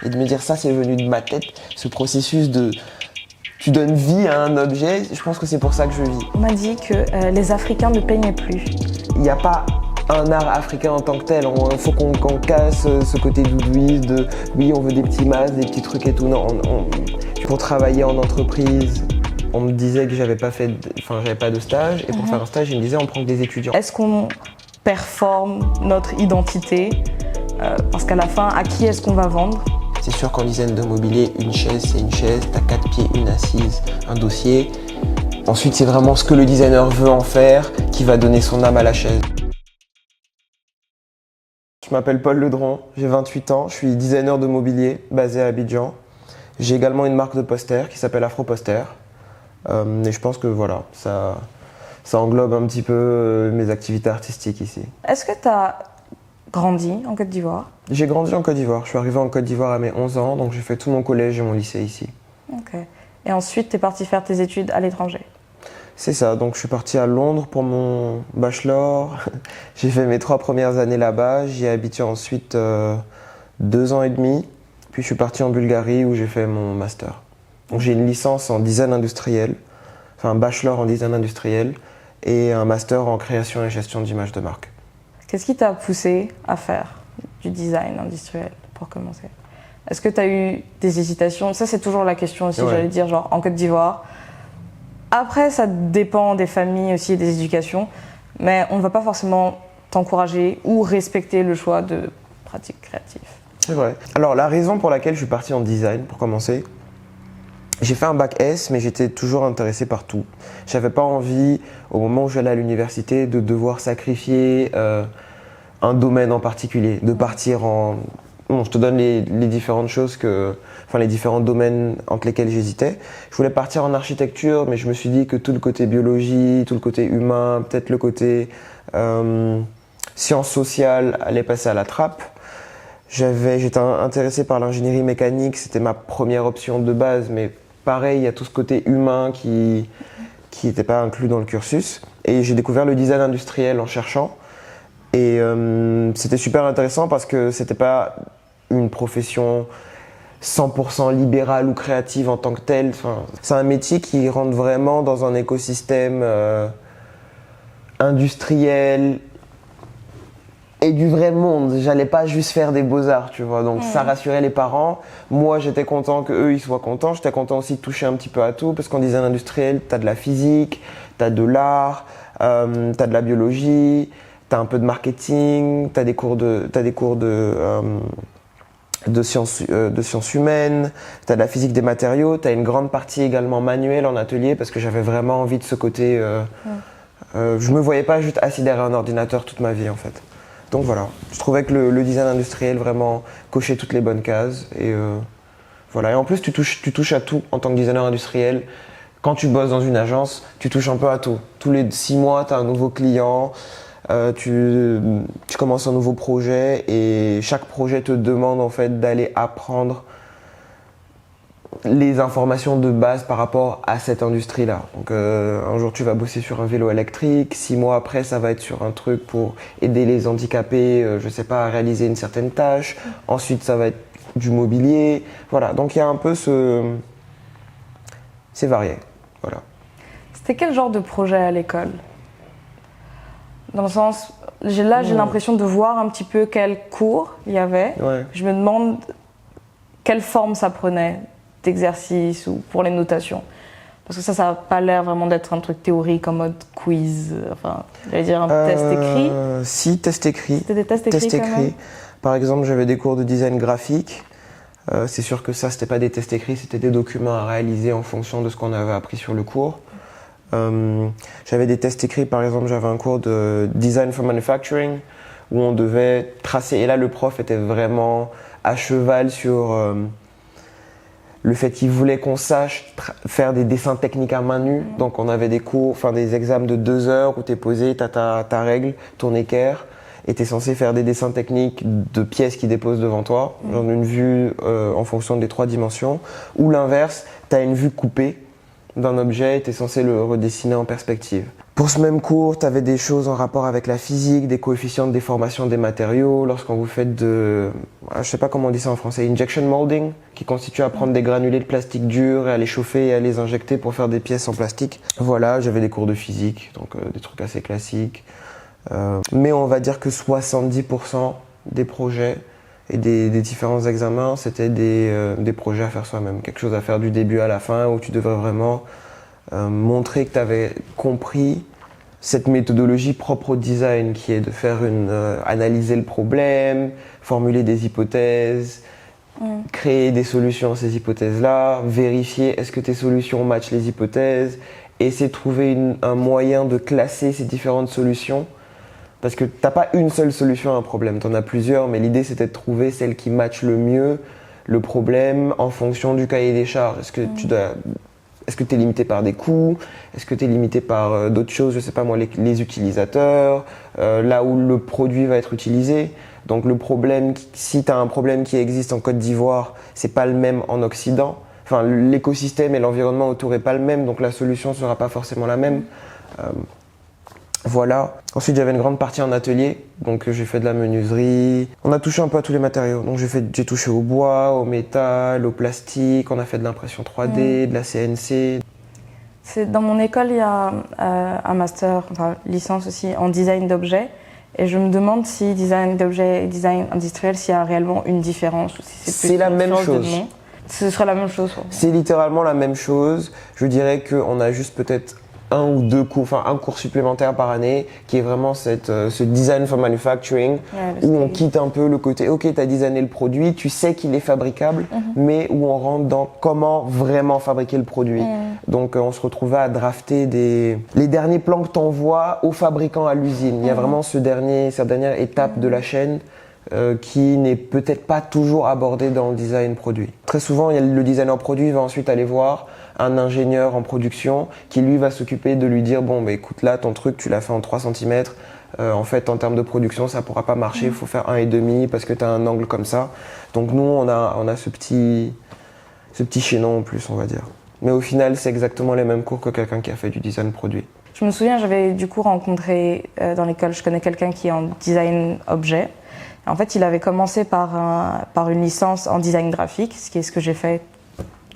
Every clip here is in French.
et de me dire ça c'est venu de ma tête, ce processus de tu donnes vie à un objet, je pense que c'est pour ça que je vis. On m'a dit que les Africains ne peignaient plus. Il n'y a pas un art africain en tant que tel, il faut qu'on casse ce côté doudouiste de oui on veut des petits masques, des petits trucs et tout. Non, pour travailler en entreprise, on me disait que j'avais pas de stage et pour faire un stage ils me disaient on prend que des étudiants. Est-ce qu'on performe notre identité parce qu'à la fin, à qui est-ce qu'on va vendre? C'est sûr qu'en design de mobilier, une chaise c'est une chaise, t'as 4 pieds, une assise, un dossier. Ensuite c'est vraiment ce que le designer veut en faire qui va donner son âme à la chaise. Je m'appelle Paul Ledron, j'ai 28 ans, je suis designer de mobilier basé à Abidjan. J'ai également une marque de posters qui s'appelle Afro Poster. Et je pense que voilà, ça englobe un petit peu mes activités artistiques ici. Est-ce que tu as grandi en Côte d'Ivoire? J'ai grandi en Côte d'Ivoire, je suis arrivé en Côte d'Ivoire à mes 11 ans, donc j'ai fait tout mon collège et mon lycée ici. Ok. Et ensuite, tu es parti faire tes études à l'étranger? C'est ça, donc je suis parti à Londres pour mon bachelor. J'ai fait mes 3 premières années là-bas, j'y ai habité ensuite 2 ans et demi. Puis je suis parti en Bulgarie où j'ai fait mon master. Donc j'ai une licence en design industriel, enfin un bachelor en design industriel et un master en création et gestion d'images de marque. Qu'est-ce qui t'a poussé à faire du design industriel pour commencer? Est-ce que tu as eu des hésitations? Ça c'est toujours la question aussi, Ouais. j'allais dire, genre en Côte d'Ivoire. Après, ça dépend des familles aussi et des éducations, mais on ne va pas forcément t'encourager ou respecter le choix de pratiques créatives. C'est vrai. Alors la raison pour laquelle je suis parti en design, pour commencer, j'ai fait un bac S, mais j'étais toujours intéressé par tout. J'avais pas envie, au moment où j'allais à l'université, de devoir sacrifier un domaine en particulier, de partir en... Bon, je te donne les différentes choses les différents domaines entre lesquels j'hésitais. Je voulais partir en architecture, mais je me suis dit que tout le côté biologie, tout le côté humain, peut-être le côté sciences sociales allait passer à la trappe. J'étais intéressé par l'ingénierie mécanique, c'était ma première option de base, mais pareil, il y a tout ce côté humain qui n'était pas inclus dans le cursus. Et j'ai découvert le design industriel en cherchant. Et c'était super intéressant parce que c'était pas une profession 100% libérale ou créative en tant que telle. Enfin, c'est un métier qui rentre vraiment dans un écosystème industriel et du vrai monde. J'allais pas juste faire des beaux-arts, tu vois. Donc ça rassurait les parents. Moi, j'étais content qu'eux, ils soient contents. J'étais content aussi de toucher un petit peu à tout parce qu'en design industriel, t'as de la physique, t'as de l'art, t'as de la biologie, t'as un peu de marketing, t'as des cours de sciences humaines, t'as de la physique des matériaux, t'as une grande partie également manuelle en atelier parce que j'avais vraiment envie de ce côté. Je me voyais pas juste assis derrière un ordinateur toute ma vie en fait. Donc voilà, je trouvais que le design industriel vraiment cochait toutes les bonnes cases et voilà. Et en plus tu touches à tout en tant que designer industriel. Quand tu bosses dans une agence, tu touches un peu à tout. Tous les 6 mois, tu as un nouveau client, tu commences un nouveau projet et chaque projet te demande en fait d'aller apprendre les informations de base par rapport à cette industrie-là. Donc un jour tu vas bosser sur un vélo électrique, 6 mois après ça va être sur un truc pour aider les handicapés, je sais pas, à réaliser une certaine tâche. Ensuite ça va être du mobilier. Voilà, donc il y a un peu c'est varié. Voilà. C'était quel genre de projet à l'école? Dans le sens, j'ai l'impression de voir un petit peu quel cours il y avait. Ouais. Je me demande quelle forme ça prenait, d'exercice ou pour les notations. Parce que ça n'a pas l'air vraiment d'être un truc théorique en mode quiz. Enfin, j'allais dire un test écrit. Si, test écrit. C'était des tests écrits quand même. Par exemple, j'avais des cours de design graphique. C'est sûr que ça, c'était pas des tests écrits, c'était des documents à réaliser en fonction de ce qu'on avait appris sur le cours. J'avais des tests écrits, par exemple, j'avais un cours de design for manufacturing où on devait tracer. Et là, le prof était vraiment à cheval sur le fait qu'il voulait qu'on sache faire des dessins techniques à main nue. Donc, on avait des cours, des examens de 2 heures où tu es posé, tu as ta règle, ton équerre. Et tu es censé faire des dessins techniques de pièces qui déposent devant toi, dans une vue en fonction des 3 dimensions. Ou l'inverse, tu as une vue coupée d'un objet et tu es censé le redessiner en perspective. Pour ce même cours, tu avais des choses en rapport avec la physique, des coefficients de déformation des matériaux, lorsqu'on vous faites je sais pas comment on dit ça en français, injection molding, qui constitue à prendre des granulés de plastique dur et à les chauffer et à les injecter pour faire des pièces en plastique. Voilà, j'avais des cours de physique, donc des trucs assez classiques. Mais on va dire que 70% des projets et des différents examens, c'était des projets à faire soi-même, quelque chose à faire du début à la fin, où tu devrais vraiment montrer que tu avais compris cette méthodologie propre au design, qui est de faire analyser le problème, formuler des hypothèses, créer des solutions à ces hypothèses-là, vérifier est-ce que tes solutions matchent les hypothèses, essayer de trouver un moyen de classer ces différentes solutions. Parce que t'as pas une seule solution à un problème, t'en as plusieurs, mais l'idée c'était de trouver celle qui matche le mieux le problème en fonction du cahier des charges. Est-ce que tu es limité par des coûts? Est-ce que tu es limité par d'autres choses? Je sais pas moi, les utilisateurs, là où le produit va être utilisé. Donc le problème, si tu as un problème qui existe en Côte d'Ivoire, c'est pas le même en Occident. Enfin, l'écosystème et l'environnement autour est pas le même, donc la solution sera pas forcément la même. Voilà. Ensuite, j'avais une grande partie en atelier, donc j'ai fait de la menuiserie. On a touché un peu à tous les matériaux. Donc j'ai touché au bois, au métal, au plastique. On a fait de l'impression 3D, de la CNC. Dans mon école, il y a un master, enfin licence aussi, en design d'objets. Et je me demande si design d'objets et design industriel, s'il y a réellement une différence ou si c'est la même chose. Ce serait la même chose. C'est littéralement la même chose. Je dirais qu'on a juste peut-être un ou deux cours, enfin un cours supplémentaire par année qui est vraiment ce design for manufacturing, où on quitte un peu le côté ok, tu as designé le produit, tu sais qu'il est fabricable, mais où on rentre dans comment vraiment fabriquer le produit. Donc on se retrouvait à drafter les derniers plans que tu envoies au fabricant à l'usine. Il y a vraiment cette dernière étape de la chaîne qui n'est peut-être pas toujours abordée dans le design produit. Très souvent, le designer produit va ensuite aller voir un ingénieur en production qui lui va s'occuper de lui dire bon bah écoute là ton truc tu l'as fait en 3 cm, en fait en termes de production ça pourra pas marcher, il faut faire 1,5 parce que tu as un angle comme ça. Donc nous on a ce petit chaînon en plus on va dire. Mais au final c'est exactement les mêmes cours que quelqu'un qui a fait du design produit. Je me souviens, j'avais du coup rencontré dans l'école, je connais quelqu'un qui est en design objet. En fait, il avait commencé par une licence en design graphique, ce qui est ce que j'ai fait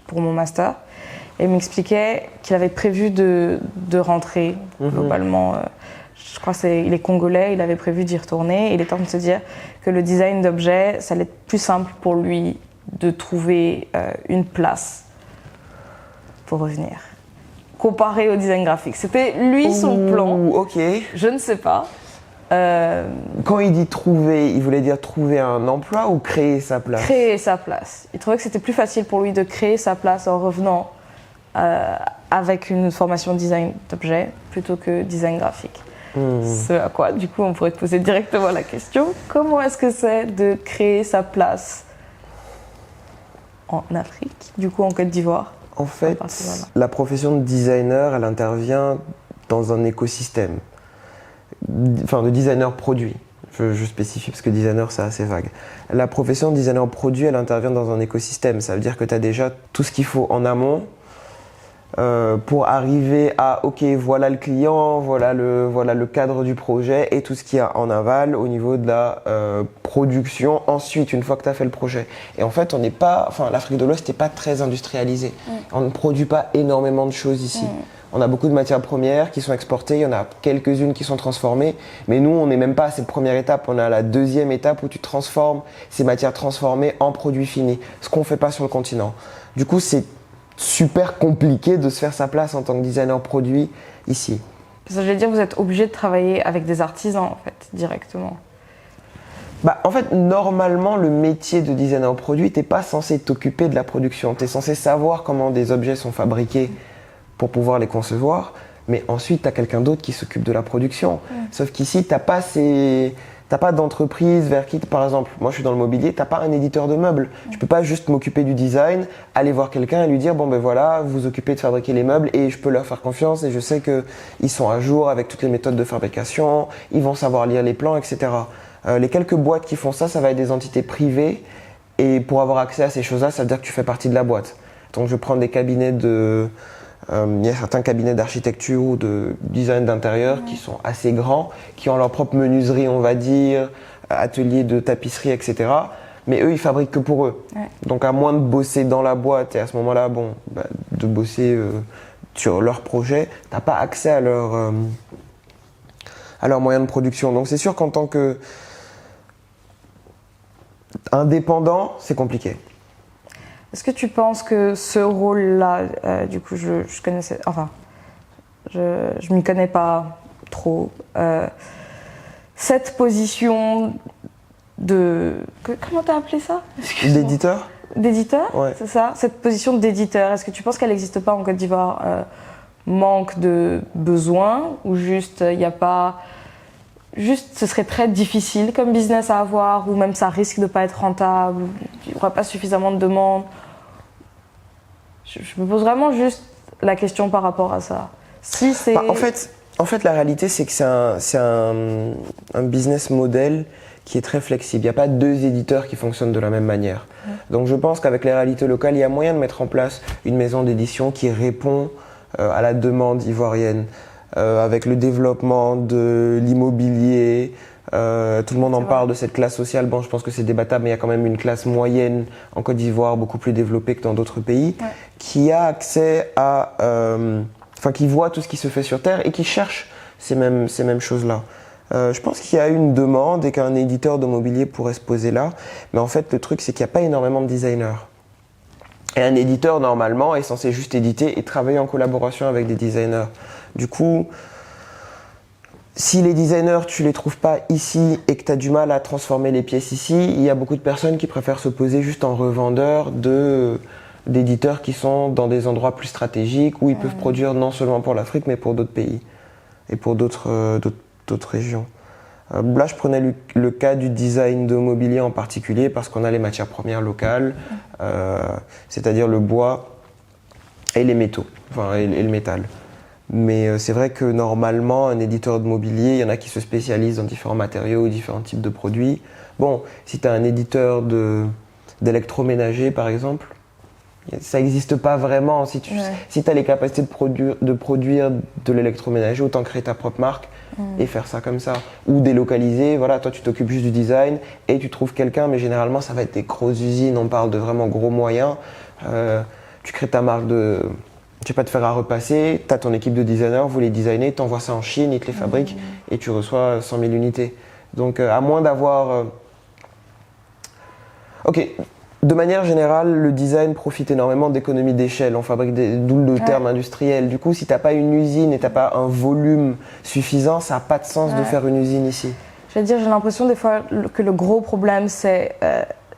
pour mon master. Et il m'expliquait qu'il avait prévu de rentrer globalement. Je crois qu'il est congolais, il avait prévu d'y retourner. Et il est en train de se dire que le design d'objets, ça allait être plus simple pour lui de trouver une place pour revenir. Comparé au design graphique. C'était lui son plan. Ok. Je ne sais pas. Quand il dit trouver, il voulait dire trouver un emploi ou créer sa place? Créer sa place. Il trouvait que c'était plus facile pour lui de créer sa place en revenant avec une formation design d'objet plutôt que design graphique. Ce à quoi, du coup, on pourrait te poser directement la question, comment est-ce que c'est de créer sa place en Afrique, du coup en Côte d'Ivoire? En fait, la profession de designer, elle intervient dans un écosystème. Enfin, de designer produit. Je spécifie parce que designer, c'est assez vague. La profession de designer produit, elle intervient dans un écosystème. Ça veut dire que tu as déjà tout ce qu'il faut en amont pour arriver à ok, voilà le client, voilà le cadre du projet et tout ce qu'il y a en aval au niveau de la production ensuite, une fois que tu as fait le projet. Et en fait, l'Afrique de l'Ouest n'est pas très industrialisée. On ne produit pas énormément de choses ici. On a beaucoup de matières premières qui sont exportées, il y en a quelques-unes qui sont transformées, mais nous, on n'est même pas à cette première étape, on est à la deuxième étape où tu transformes ces matières transformées en produits finis, ce qu'on ne fait pas sur le continent. Du coup, c'est super compliqué de se faire sa place en tant que designer produit ici. Ça veut dire que vous êtes obligé de travailler avec des artisans, en fait, directement. En fait, normalement, le métier de designer produit, tu n'es pas censé t'occuper de la production, tu es censé savoir comment des objets sont fabriqués pour pouvoir les concevoir, mais ensuite tu as quelqu'un d'autre qui s'occupe de la production. Sauf qu'ici, tu n'as pas d'entreprise vers qui, par exemple, moi je suis dans le mobilier, tu n'as pas un éditeur de meubles. Je ne peux pas juste m'occuper du design, aller voir quelqu'un et lui dire bon ben voilà, vous vous occupez de fabriquer les meubles et je peux leur faire confiance et je sais qu'ils sont à jour avec toutes les méthodes de fabrication, ils vont savoir lire les plans, etc. Les quelques boîtes qui font ça, ça va être des entités privées et pour avoir accès à ces choses-là, ça veut dire que tu fais partie de la boîte. Donc je prends des cabinets Il y a certains cabinets d'architecture ou de design d'intérieur qui sont assez grands, qui ont leur propre menuiserie, on va dire, atelier de tapisserie, etc. Mais eux, ils fabriquent que pour eux. Ouais. Donc à moins de bosser dans la boîte et à ce moment-là, de bosser sur leur projet, t'as pas accès à leurs moyens de production. Donc c'est sûr qu'en tant que indépendant, c'est compliqué. Est-ce que tu penses que ce rôle-là, du coup, je connaissais, enfin, je m'y connais pas trop. Cette position comment t'as appelé ça? D'éditeur ? D'éditeur, Ouais. c'est ça? Cette position d'éditeur, est-ce que tu penses qu'elle n'existe pas en Côte d'Ivoire? Manque de besoins ou juste il n'y a pas. Juste, ce serait très difficile comme business à avoir, ou même ça risque de ne pas être rentable, il n'y aura pas suffisamment de demandes. Je me pose vraiment juste la question par rapport à ça. Si c'est... En fait, la réalité, c'est que c'est un business model qui est très flexible. Il n'y a pas deux éditeurs qui fonctionnent de la même manière. Donc je pense qu'avec les réalités locales, il y a moyen de mettre en place une maison d'édition qui répond à la demande ivoirienne. Avec le développement de l'immobilier, tout le monde en parle de cette classe sociale. Bon, je pense que c'est débattable, mais il y a quand même une classe moyenne en Côte d'Ivoire beaucoup plus développée que dans d'autres pays, qui a accès à, qui voit tout ce qui se fait sur Terre et qui cherche ces mêmes choses-là. Je pense qu'il y a une demande et qu'un éditeur de mobilier pourrait se poser là, mais en fait le truc c'est qu'il n'y a pas énormément de designers. Et un éditeur normalement est censé juste éditer et travailler en collaboration avec des designers. Du coup, si les designers, tu les trouves pas ici et que tu as du mal à transformer les pièces ici, il y a beaucoup de personnes qui préfèrent se poser juste en revendeur d'éditeurs qui sont dans des endroits plus stratégiques où ils peuvent produire non seulement pour l'Afrique mais pour d'autres pays et pour d'autres régions. Là, je prenais le cas du design de mobilier en particulier parce qu'on a les matières premières locales, c'est-à-dire le bois et les métaux, et le métal. Mais c'est vrai que normalement, un éditeur de mobilier, il y en a qui se spécialisent dans différents matériaux ou différents types de produits. Bon, si tu as un éditeur d'électroménager, par exemple, ça n'existe pas vraiment. Si tu as les capacités de produire de l'électroménager, autant créer ta propre marque et faire ça comme ça. Ou délocaliser, voilà, toi tu t'occupes juste du design et tu trouves quelqu'un, mais généralement ça va être des grosses usines, on parle de vraiment gros moyens. Tu crées ta marque tu n'as pas de fer à repasser, tu as ton équipe de designers, vous les designez, tu envoies ça en Chine, ils te les fabriquent et tu reçois 100 000 unités. Donc à moins d'avoir... Ok, de manière générale, le design profite énormément d'économies d'échelle, on fabrique d'où le terme industriel. Du coup, si tu n'as pas une usine et tu n'as pas un volume suffisant, ça n'a pas de sens de faire une usine ici. Je veux dire, j'ai l'impression des fois que le gros problème, c'est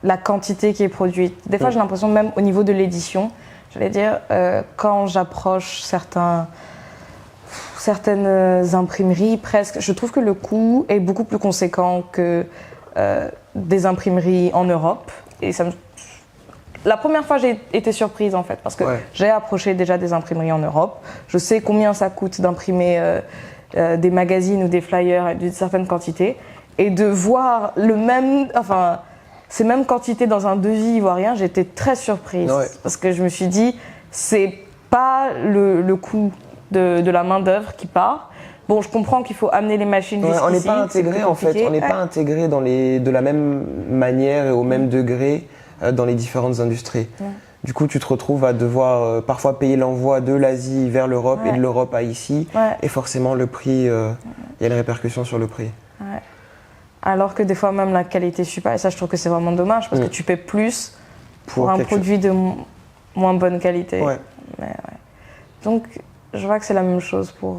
la quantité qui est produite. Des fois, j'ai l'impression même au niveau de l'édition, j'allais dire, quand j'approche certaines imprimeries, presque, je trouve que le coût est beaucoup plus conséquent que des imprimeries en Europe. Et la première fois, j'ai été surprise en fait, parce que j'ai approché déjà des imprimeries en Europe. Je sais combien ça coûte d'imprimer des magazines ou des flyers d'une certaine quantité. Et de voir ces mêmes quantités dans un devis ivoirien, j'étais très surprise. Parce que je me suis dit, c'est pas le coût de la main-d'œuvre qui part. Bon, je comprends qu'il faut amener les machines jusqu'ici. On n'est pas intégré en fait, on n'est pas intégré de la même manière et au même degré dans les différentes industries. Du coup, tu te retrouves à devoir parfois payer l'envoi de l'Asie vers l'Europe et de l'Europe à ici. Et forcément, le prix, il y a les répercussions sur le prix. Alors que des fois, même la qualité ne suit pas. Et ça, je trouve que c'est vraiment dommage parce que tu paies plus pour un produit de moins bonne qualité. Donc, je vois que c'est la même chose pour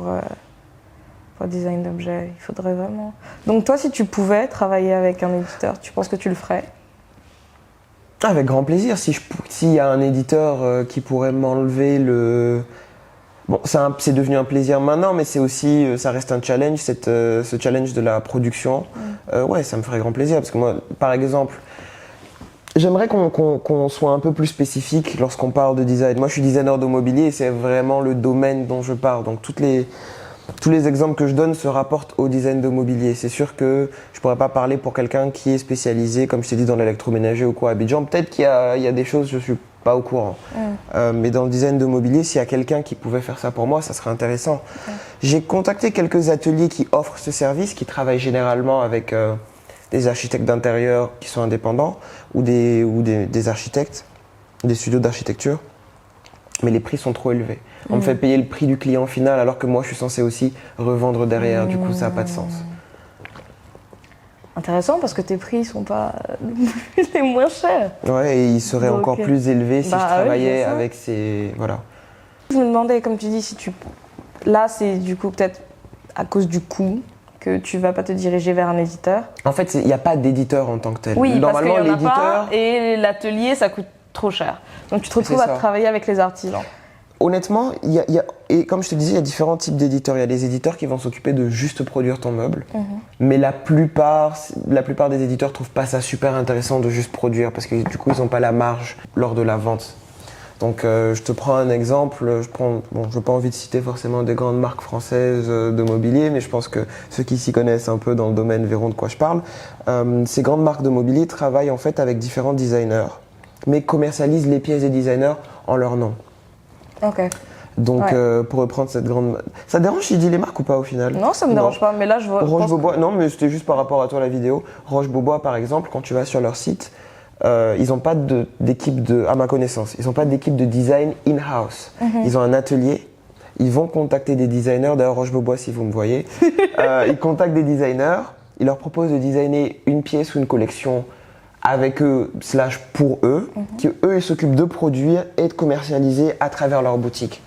design d'objets. Il faudrait vraiment... Donc toi, si tu pouvais travailler avec un éditeur, tu penses que tu le ferais? Avec grand plaisir. S'il y a un éditeur qui pourrait m'enlever le... Bon, c'est devenu un plaisir maintenant, mais c'est aussi, ça reste un challenge, ce challenge de la production. Ça me ferait grand plaisir, parce que moi, par exemple, j'aimerais qu'on soit un peu plus spécifique lorsqu'on parle de design. Moi, je suis designer de mobilier et c'est vraiment le domaine dont je parle. Donc, tous les exemples que je donne se rapportent au design de mobilier. C'est sûr que je pourrais pas parler pour quelqu'un qui est spécialisé, comme je t'ai dit, dans l'électroménager ou quoi à Abidjan. Peut-être qu'il y a des choses, je suis pas au courant. Mais dans le design de mobilier, s'il y a quelqu'un qui pouvait faire ça pour moi, ça serait intéressant. J'ai contacté quelques ateliers qui offrent ce service, qui travaillent généralement avec des architectes d'intérieur qui sont indépendants ou des architectes, des studios d'architecture. Mais les prix sont trop élevés. On me fait payer le prix du client final alors que moi je suis censé aussi revendre derrière. Du coup, ça n'a pas de sens. Intéressant parce que tes prix sont pas les moins chers. Ouais, et ils seraient Donc, encore plus élevés si je travaillais oui, avec ces... Voilà. Je me demandais, comme tu dis, si tu... Là, c'est du coup peut-être à cause du coût que tu vas pas te diriger vers un éditeur. En fait, il n'y a pas d'éditeur en tant que tel. Oui, normalement, parce qu'il y en a l'éditeur... pas et l'atelier, ça coûte trop cher. Donc tu te retrouves à travailler avec les artisans. Honnêtement, et comme je te disais, il y a différents types d'éditeurs. Il y a des éditeurs qui vont s'occuper de juste produire ton meuble. Mais la plupart des éditeurs trouvent pas ça super intéressant de juste produire parce que du coup, ils n'ont pas la marge lors de la vente. Donc, je te prends un exemple. Je n'ai pas envie de citer forcément des grandes marques françaises de mobilier, mais je pense que ceux qui s'y connaissent un peu dans le domaine verront de quoi je parle. Ces grandes marques de mobilier travaillent en fait avec différents designers, mais commercialisent les pièces des designers en leur nom. Ok. Donc, pour reprendre cette grande... Ça te dérange si je dis les marques ou pas au final? Non, ça me dérange pas, mais là je vois... Roche-Beaubois, non, mais c'était juste par rapport à toi la vidéo. Roche-Beaubois, par exemple, quand tu vas sur leur site, ils n'ont pas d'équipe à ma connaissance, ils n'ont pas d'équipe de design in-house. Ils ont un atelier, ils vont contacter des designers, d'ailleurs Roche-Beaubois si vous me voyez, ils contactent des designers, ils leur proposent de designer une pièce ou une collection avec eux, / pour eux, qui eux ils s'occupent de produire et de commercialiser à travers leur boutique.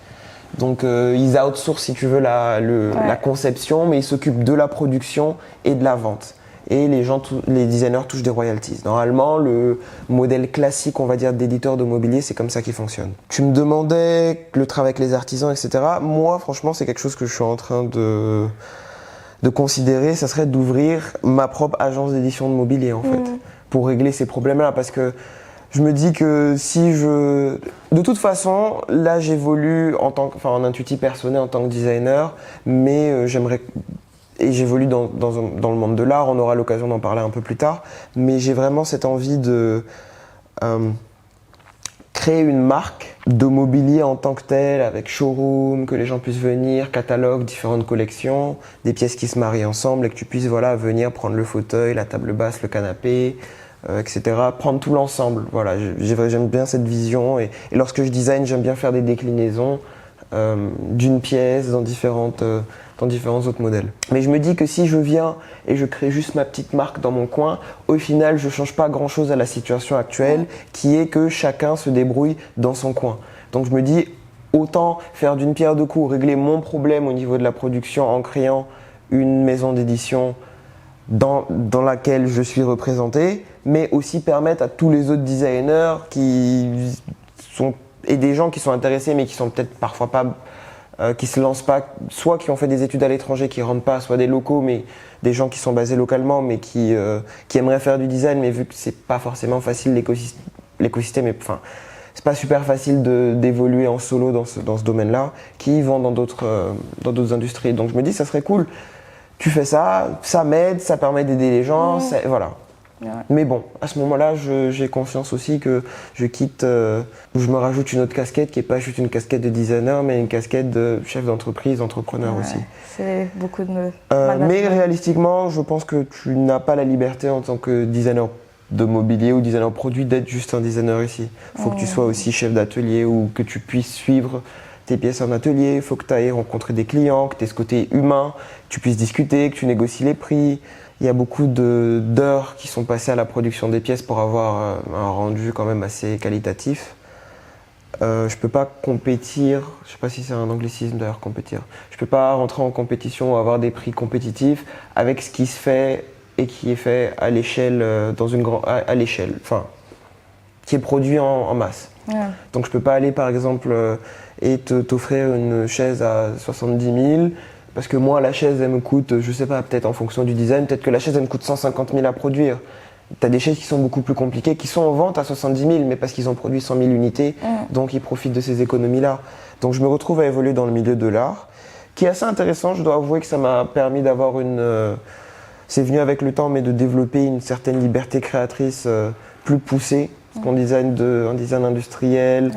Donc ils outsourcent si tu veux la conception, mais ils s'occupent de la production et de la vente. Et les designers touchent des royalties. Normalement, le modèle classique, on va dire, d'éditeur de mobilier, c'est comme ça qu'il fonctionne. Tu me demandais le travail avec les artisans, etc. Moi, franchement, c'est quelque chose que je suis en train de considérer. Ça serait d'ouvrir ma propre agence d'édition de mobilier, en fait, pour régler ces problèmes-là. Parce que je me dis que de toute façon, là, j'évolue en intuitif personnel en tant que designer, mais et j'évolue dans le monde de l'art, on aura l'occasion d'en parler un peu plus tard, mais j'ai vraiment cette envie de créer une marque de mobilier en tant que telle, avec showroom, que les gens puissent venir, catalogue, différentes collections, des pièces qui se marient ensemble et que tu puisses venir prendre le fauteuil, la table basse, le canapé, etc. Prendre tout l'ensemble. Voilà, j'aime bien cette vision et lorsque je design, j'aime bien faire des déclinaisons d'une pièce dans différents autres modèles. Mais je me dis que si je viens et je crée juste ma petite marque dans mon coin, au final, je ne change pas grand-chose à la situation actuelle, qui est que chacun se débrouille dans son coin. Donc je me dis, autant faire d'une pierre deux coups, régler mon problème au niveau de la production en créant une maison d'édition dans laquelle je suis représenté, mais aussi permettre à tous les autres designers et des gens qui sont intéressés mais qui sont peut-être parfois pas, qui se lancent pas, soit qui ont fait des études à l'étranger, qui rentrent pas, soit des locaux, mais des gens qui sont basés localement, mais qui aimeraient faire du design, mais vu que c'est pas forcément facile l'écosystème, enfin c'est pas super facile d'évoluer en solo dans ce domaine-là, qui vont dans d'autres industries. Donc je me dis ça serait cool. Tu fais ça, ça m'aide, ça permet d'aider les gens, voilà. Ouais. Mais bon, à ce moment-là, j'ai confiance aussi que je quitte, je me rajoute une autre casquette qui n'est pas juste une casquette de designer, mais une casquette de chef d'entreprise, entrepreneur aussi. C'est beaucoup de mais réalistiquement, je pense que tu n'as pas la liberté en tant que designer de mobilier ou designer produit d'être juste un designer ici. Il faut que tu sois aussi chef d'atelier ou que tu puisses suivre tes pièces en atelier, il faut que tu ailles rencontrer des clients, que tu aies ce côté humain, que tu puisses discuter, que tu négocies les prix. Il y a beaucoup d'heures qui sont passées à la production des pièces pour avoir un rendu quand même assez qualitatif. Je peux pas compétir, je sais pas si c'est un anglicisme d'ailleurs, compétir. Je peux pas rentrer en compétition ou avoir des prix compétitifs avec ce qui se fait et qui est fait à l'échelle, à l'échelle, enfin, qui est produit en masse. Ouais. Donc je peux pas aller par exemple et t'offrir une chaise à 70 000 parce que moi la chaise elle me coûte, je sais pas, peut-être en fonction du design, peut-être que la chaise elle me coûte 150 000 à produire. T'as des chaises qui sont beaucoup plus compliquées, qui sont en vente à 70 000 mais parce qu'ils ont produit 100 000 unités, donc ils profitent de ces économies-là. Donc je me retrouve à évoluer dans le milieu de l'art, qui est assez intéressant, je dois avouer que ça m'a permis d'avoir c'est venu avec le temps, mais de développer une certaine liberté créatrice plus poussée Parce qu'en en design industriel,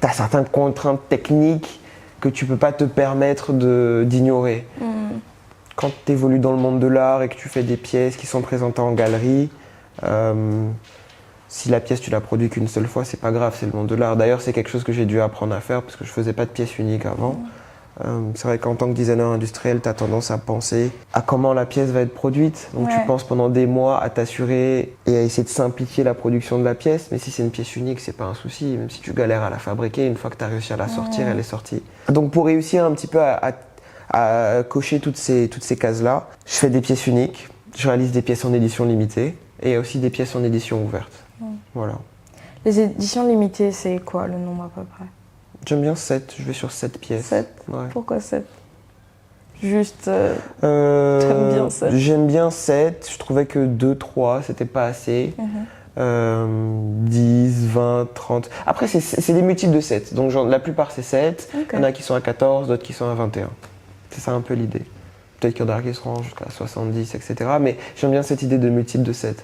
tu as certaines contraintes techniques que tu peux pas te permettre d'ignorer. Quand tu évolues dans le monde de l'art et que tu fais des pièces qui sont présentées en galerie, si la pièce tu la produis qu'une seule fois, c'est pas grave, c'est le monde de l'art. D'ailleurs, c'est quelque chose que j'ai dû apprendre à faire parce que je faisais pas de pièces uniques avant. C'est vrai qu'en tant que designer industriel, tu as tendance à penser à comment la pièce va être produite. Donc tu penses pendant des mois à t'assurer et à essayer de simplifier la production de la pièce. Mais si c'est une pièce unique, c'est pas un souci. Même si tu galères à la fabriquer, une fois que tu as réussi à la sortir, elle est sortie. Donc pour réussir un petit peu à cocher toutes ces cases-là, je fais des pièces uniques, je réalise des pièces en édition limitée et aussi des pièces en édition ouverte. Voilà. Les éditions limitées, c'est quoi le nombre à peu près? J'aime bien 7, je vais sur 7 pièces. 7 ? Ouais. Pourquoi 7 ? Juste, j'aime bien 7. J'aime bien 7, je trouvais que 2, 3, c'était pas assez. 10, 20, 30. Après, c'est des multiples de 7, donc la plupart c'est 7. Il y en a qui sont à 14, d'autres qui sont à 21. C'est ça un peu l'idée. Peut-être qu'il y en a qui seront jusqu'à 70, etc. Mais j'aime bien cette idée de multiple de 7.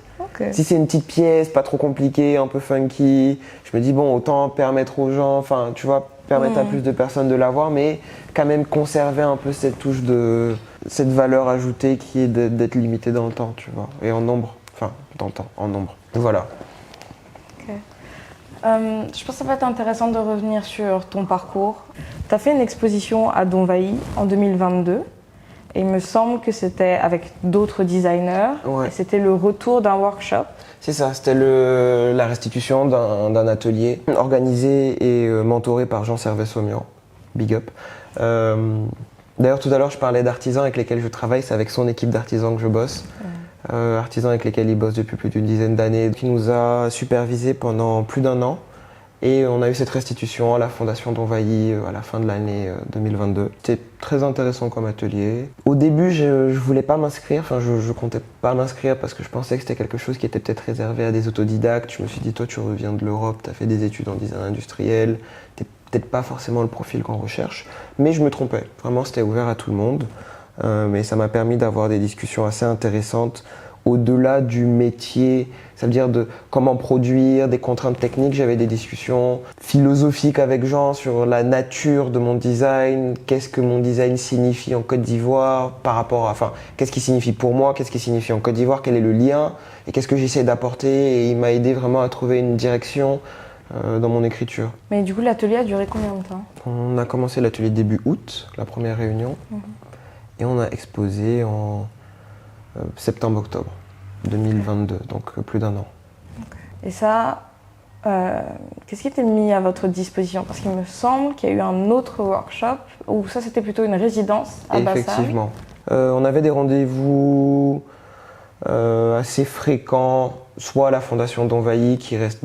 Si c'est une petite pièce, pas trop compliquée, un peu funky, je me dis bon, autant permettre aux gens, enfin tu vois, permettre à plus de personnes de l'avoir, mais quand même conserver un peu cette touche de cette valeur ajoutée qui est d'être limitée dans le temps, tu vois, et en nombre, enfin dans le temps, en nombre. Voilà. Je pense que ça va être intéressant de revenir sur ton parcours. Tu as fait une exposition à Donvaï en 2022. Et il me semble que c'était avec d'autres designers. Ouais. Et c'était le retour d'un workshop. C'est ça, c'était la restitution d'un atelier organisé et mentoré par Jean Servet-Saumian. Big up. D'ailleurs, tout à l'heure, je parlais d'artisans avec lesquels je travaille. C'est avec son équipe d'artisans que je bosse. Artisans avec lesquels il bosse depuis plus d'une dizaine d'années. Qui nous a supervisés pendant plus d'un an. Et on a eu cette restitution à la Fondation Donvaï à la fin de l'année 2022. C'était très intéressant comme atelier. Au début, je voulais pas m'inscrire, enfin je comptais pas m'inscrire parce que je pensais que c'était quelque chose qui était peut-être réservé à des autodidactes. Je me suis dit, toi tu reviens de l'Europe, tu as fait des études en design industriel, t'es peut-être pas forcément le profil qu'on recherche. Mais je me trompais, vraiment c'était ouvert à tout le monde. Mais ça m'a permis d'avoir des discussions assez intéressantes au-delà du métier, ça veut dire de comment produire, des contraintes techniques. J'avais des discussions philosophiques avec Jean sur la nature de mon design, qu'est-ce que mon design signifie en Côte d'Ivoire par rapport à, enfin, qu'est-ce qui signifie pour moi, qu'est-ce qui signifie en Côte d'Ivoire, quel est le lien et qu'est-ce que j'essaie d'apporter. Et il m'a aidé vraiment à trouver une direction dans mon écriture. Mais du coup, l'atelier a duré combien de temps? On a commencé l'atelier début août, la première réunion, et on a exposé en septembre-octobre 2022, donc plus d'un an. Et ça, qu'est-ce qui était mis à votre disposition? Parce qu'il me semble qu'il y a eu un autre workshop où ça c'était plutôt une résidence à Bassam. Effectivement. On avait des rendez-vous assez fréquents, soit à la Fondation Donvaï qui reste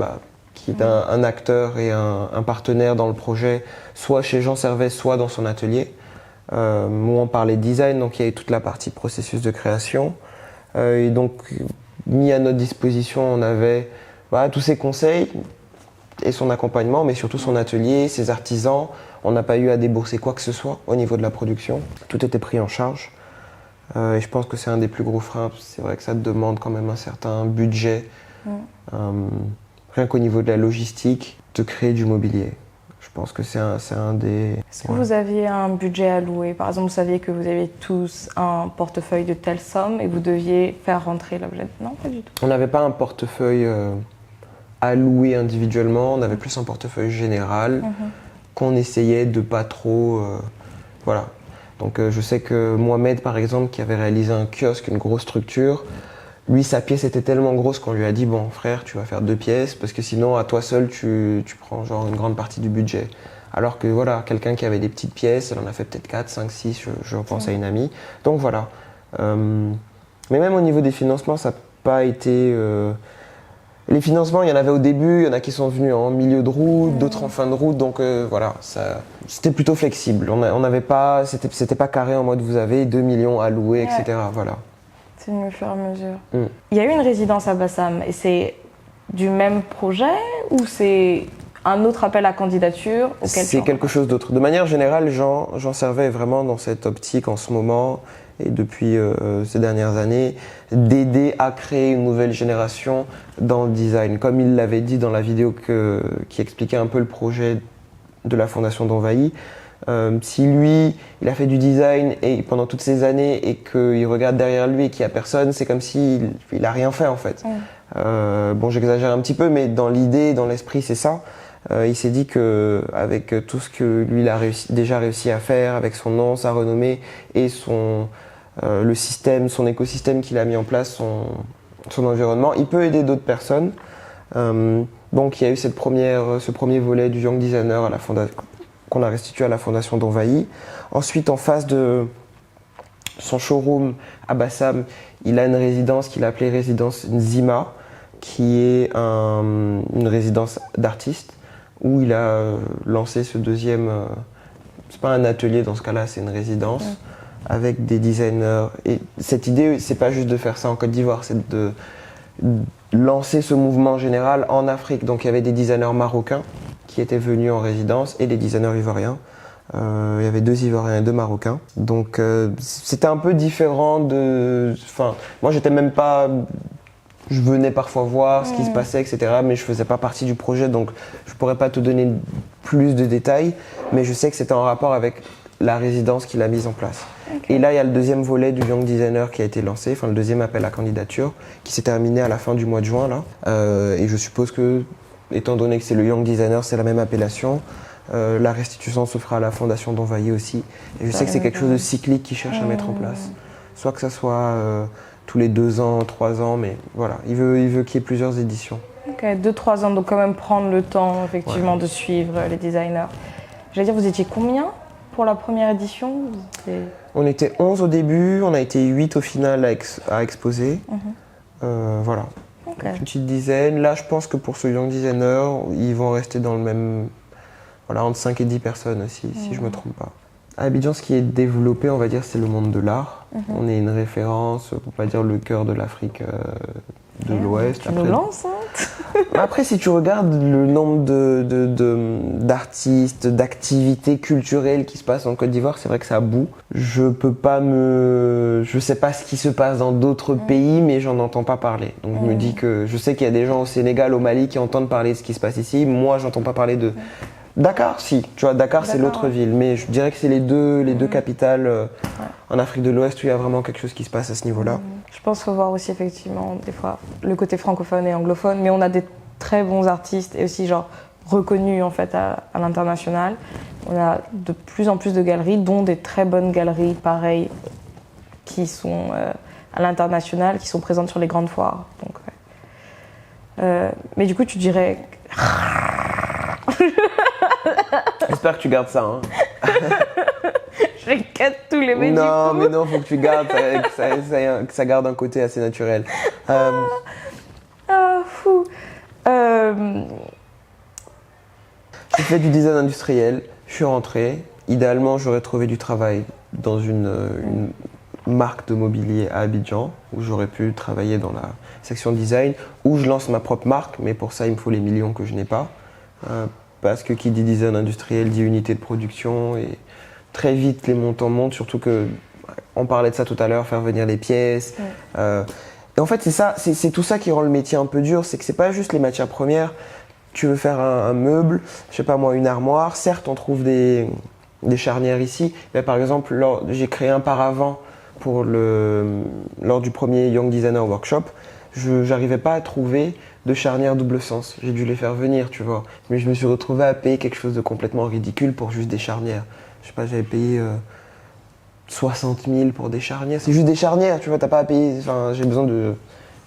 qui est un acteur et un partenaire dans le projet, soit chez Jean Servet, soit dans son atelier. Où on parlait design, donc il y avait toute la partie processus de création. Et donc, mis à notre disposition, on avait tous ses conseils et son accompagnement, mais surtout son atelier, ses artisans. On n'a pas eu à débourser quoi que ce soit au niveau de la production. Tout était pris en charge. Et je pense que c'est un des plus gros freins. C'est vrai que ça demande quand même un certain budget, rien qu'au niveau de la logistique, de créer du mobilier. Je pense que c'est un des... Est-ce que vous aviez un budget alloué? Par exemple, vous saviez que vous aviez tous un portefeuille de telle somme et vous deviez faire rentrer l'objet? Non, pas du tout. On n'avait pas un portefeuille alloué individuellement, on avait plus un portefeuille général qu'on essayait de pas trop... voilà. Donc je sais que Mohamed, par exemple, qui avait réalisé un kiosque, une grosse structure, lui, sa pièce était tellement grosse qu'on lui a dit « Bon, frère, tu vas faire 2 pièces parce que sinon, à toi seul, tu prends genre une grande partie du budget. » Alors que voilà, quelqu'un qui avait des petites pièces, elle en a fait peut-être 4, 5, 6, je pense à une amie. Donc voilà. Mais même au niveau des financements, ça n'a pas été... Les financements, il y en avait au début, il y en a qui sont venus en milieu de route, d'autres en fin de route. Donc voilà, c'était plutôt flexible. On n'avait pas... C'était pas carré en mode vous avez 2 millions alloués, etc. Voilà. C'est venu au fur et à mesure. Il y a eu une résidence à Bassam et c'est du même projet ou c'est un autre appel à candidature? C'est quelque chose d'autre. De manière générale, Jean Servet est vraiment dans cette optique en ce moment et depuis ces dernières années, d'aider à créer une nouvelle génération dans le design. Comme il l'avait dit dans la vidéo qui expliquait un peu le projet de la Fondation d'Envahi, si lui, il a fait du design et pendant toutes ces années et qu'il regarde derrière lui et qu'il n'y a personne, c'est comme s'il n'a rien fait en fait. Bon, j'exagère un petit peu, mais dans l'idée, dans l'esprit, c'est ça. Il s'est dit qu'avec tout ce que lui il a déjà réussi à faire, avec son nom, sa renommée et le système, son écosystème qu'il a mis en place, son environnement, il peut aider d'autres personnes. Donc il y a eu ce premier volet du Young Designer qu'on a restitué à la Fondation d'Envahi. Ensuite, en face de son showroom à Bassam, il a une résidence qu'il a appelée résidence Nzima, qui est une résidence d'artistes, où il a lancé ce deuxième, c'est pas un atelier dans ce cas-là, c'est une résidence avec des designers. Et cette idée, c'est pas juste de faire ça en Côte d'Ivoire, c'est de lancer ce mouvement général en Afrique. Donc il y avait des designers marocains qui étaient venus en résidence et des designers ivoiriens. Il y avait 2 Ivoiriens et 2 Marocains. Donc c'était un peu différent moi j'étais même pas... Je venais parfois voir ce qui se passait, etc. Mais je faisais pas partie du projet, donc je pourrais pas te donner plus de détails. Mais je sais que c'était en rapport avec la résidence qu'il a mise en place. Et là, il y a le deuxième volet du Young Designer qui a été lancé, enfin le deuxième appel à candidature, qui s'est terminé à la fin du mois de juin là. Et je suppose que, étant donné que c'est le Young Designer, c'est la même appellation. La restitution se fera à la Fondation d'Envahi aussi. Et je sais que c'est quelque chose de cyclique qu'ils cherchent à mettre en place. Soit que ça soit tous les 2 ans, 3 ans, mais voilà, il veut qu'il y ait plusieurs éditions. Ok, 2-3 ans, donc quand même prendre le temps effectivement de suivre les designers. J'allais dire, vous étiez combien pour la première édition? On était 11 au début, on a été 8 au final à exposer. Voilà, une petite dizaine. Là, je pense que pour ce Young Designer, ils vont rester dans le même... Voilà, entre 5 et 10 personnes aussi, si je ne me trompe pas. À Abidjan, ce qui est développé, on va dire, c'est le monde de l'art. On est une référence, pour pas dire le cœur de l'Afrique de l'Ouest. Tu nous lances, hein. Après, si tu regardes le nombre d'artistes, d'activités culturelles qui se passent en Côte d'Ivoire, c'est vrai que ça bout. Je sais pas ce qui se passe dans d'autres pays, mais j'en entends pas parler. Donc je me dis que je sais qu'il y a des gens au Sénégal, au Mali qui entendent parler de ce qui se passe ici. Moi, j'entends pas parler de... Dakar, si. Tu vois, Dakar, c'est l'autre ville. Mais je dirais que c'est les deux capitales en Afrique de l'Ouest où il y a vraiment quelque chose qui se passe à ce niveau-là. Je pense qu'il faut voir aussi effectivement des fois le côté francophone et anglophone, mais on a des très bons artistes et aussi genre reconnus en fait à l'international. On a de plus en plus de galeries, dont des très bonnes galeries pareilles qui sont à l'international, qui sont présentes sur les grandes foires. Donc, mais du coup, tu dirais... J'espère que tu gardes ça. Hein. Je les cut tous les médias. Non, mais non, faut que tu gardes, que ça garde un côté assez naturel. Fou. J'ai fait du design industriel, je suis rentré. Idéalement, j'aurais trouvé du travail dans une marque de mobilier à Abidjan, où j'aurais pu travailler dans la section design, où je lance ma propre marque, mais pour ça, il me faut les millions que je n'ai pas. Parce que qui dit design industriel dit unité de production et très vite les montants montent, surtout que on parlait de ça tout à l'heure, faire venir les pièces. Et en fait c'est tout ça qui rend le métier un peu dur, c'est que c'est pas juste les matières premières. Tu veux faire un meuble, je sais pas moi, une armoire, certes on trouve des charnières ici, mais par exemple j'ai créé un paravent lors du premier Young Designer Workshop, j'arrivais pas à trouver de charnières double sens. J'ai dû les faire venir, tu vois. Mais je me suis retrouvé à payer quelque chose de complètement ridicule pour juste des charnières. Je sais pas, j'avais payé 60 000 pour des charnières. C'est juste des charnières, tu vois, t'as pas à payer. Enfin, j'ai besoin de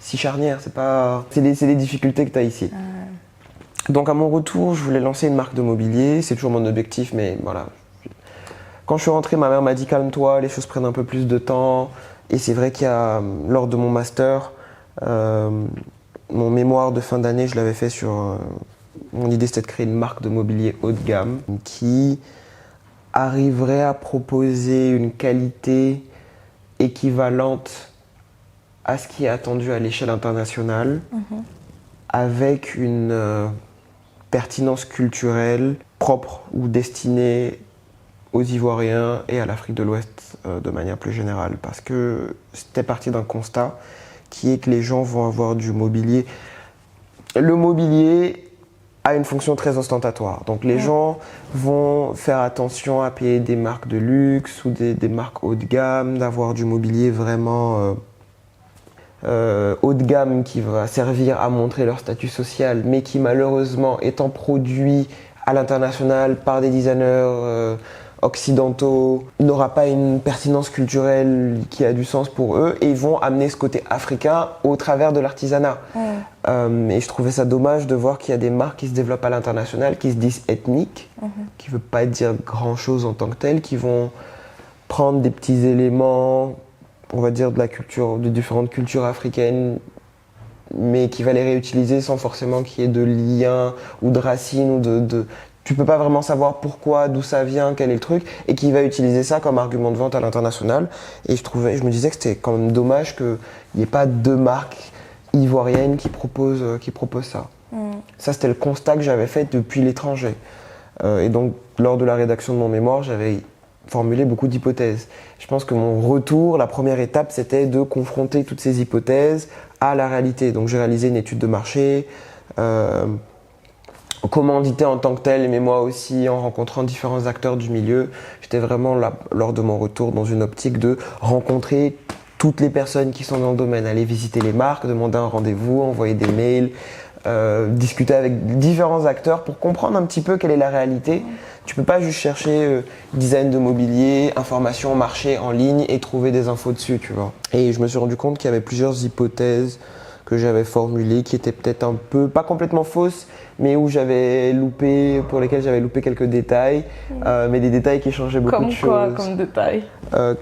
6 charnières, c'est pas... C'est des difficultés que t'as ici. Donc à mon retour, je voulais lancer une marque de mobilier. C'est toujours mon objectif, mais voilà. Quand je suis rentré, ma mère m'a dit calme-toi, les choses prennent un peu plus de temps. Et c'est vrai qu'il y a, lors de mon master, mon mémoire de fin d'année, je l'avais fait sur... mon idée, c'était de créer une marque de mobilier haut de gamme qui arriverait à proposer une qualité équivalente à ce qui est attendu à l'échelle internationale, avec une pertinence culturelle propre ou destinée aux Ivoiriens et à l'Afrique de l'Ouest de manière plus générale. Parce que c'était parti d'un constat qui est que les gens vont avoir du mobilier. Le mobilier a une fonction très ostentatoire. Donc les gens vont faire attention à payer des marques de luxe ou des marques haut de gamme, d'avoir du mobilier vraiment haut de gamme qui va servir à montrer leur statut social, mais qui malheureusement étant produit à l'international par des designers occidentaux n'aura pas une pertinence culturelle qui a du sens pour eux et ils vont amener ce côté africain au travers de l'artisanat. Et je trouvais ça dommage de voir qu'il y a des marques qui se développent à l'international, qui se disent ethniques, qui ne veut pas dire grand chose en tant que tel, qui vont prendre des petits éléments, on va dire de la culture, de différentes cultures africaines, mais qui va les réutiliser sans forcément qu'il y ait de lien ou de racines ou tu peux pas vraiment savoir pourquoi, d'où ça vient, quel est le truc, et qui va utiliser ça comme argument de vente à l'international. Et je me disais que c'était quand même dommage qu'il n'y ait pas deux marques ivoiriennes qui proposent ça. Ça, c'était le constat que j'avais fait depuis l'étranger. Et donc, lors de la rédaction de mon mémoire, j'avais formulé beaucoup d'hypothèses. Je pense que mon retour, la première étape, c'était de confronter toutes ces hypothèses à la réalité. Donc, j'ai réalisé une étude de marché, commandité en tant que tel, mais moi aussi en rencontrant différents acteurs du milieu. J'étais vraiment là, lors de mon retour, dans une optique de rencontrer toutes les personnes qui sont dans le domaine, aller visiter les marques, demander un rendez-vous, envoyer des mails, discuter avec différents acteurs pour comprendre un petit peu quelle est la réalité. Tu peux pas juste chercher design de mobilier, information, marché en ligne et trouver des infos dessus, tu vois. Et je me suis rendu compte qu'il y avait plusieurs hypothèses que j'avais formulées qui étaient peut-être un peu, pas complètement fausses, mais pour lesquelles j'avais loupé quelques détails, mais des détails qui changeaient beaucoup de choses. Comme quoi, comme détail?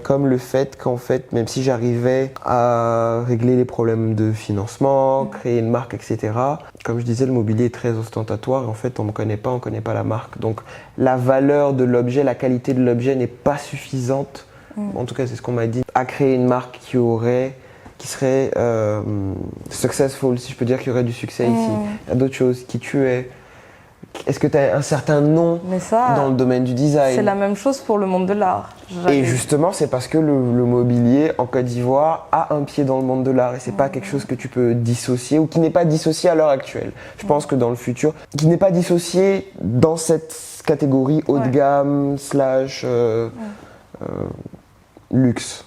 Comme le fait qu'en fait, même si j'arrivais à régler les problèmes de financement, créer une marque, etc., comme je disais, le mobilier est très ostentatoire et en fait, on ne connaît pas la marque. Donc, la valeur de l'objet, la qualité de l'objet n'est pas suffisante, en tout cas, c'est ce qu'on m'a dit, à créer une marque qui serait successful, si je peux dire qu'il y aurait du succès ici. Il y a d'autres choses. Qui tu es? Est-ce que tu as un certain nom dans le domaine du design? C'est la même chose pour le monde de l'art. Et justement, c'est parce que le mobilier en Côte d'Ivoire a un pied dans le monde de l'art et c'est pas quelque chose que tu peux dissocier ou qui n'est pas dissocié à l'heure actuelle. Je pense que dans le futur, qui n'est pas dissocié dans cette catégorie haut de gamme / luxe.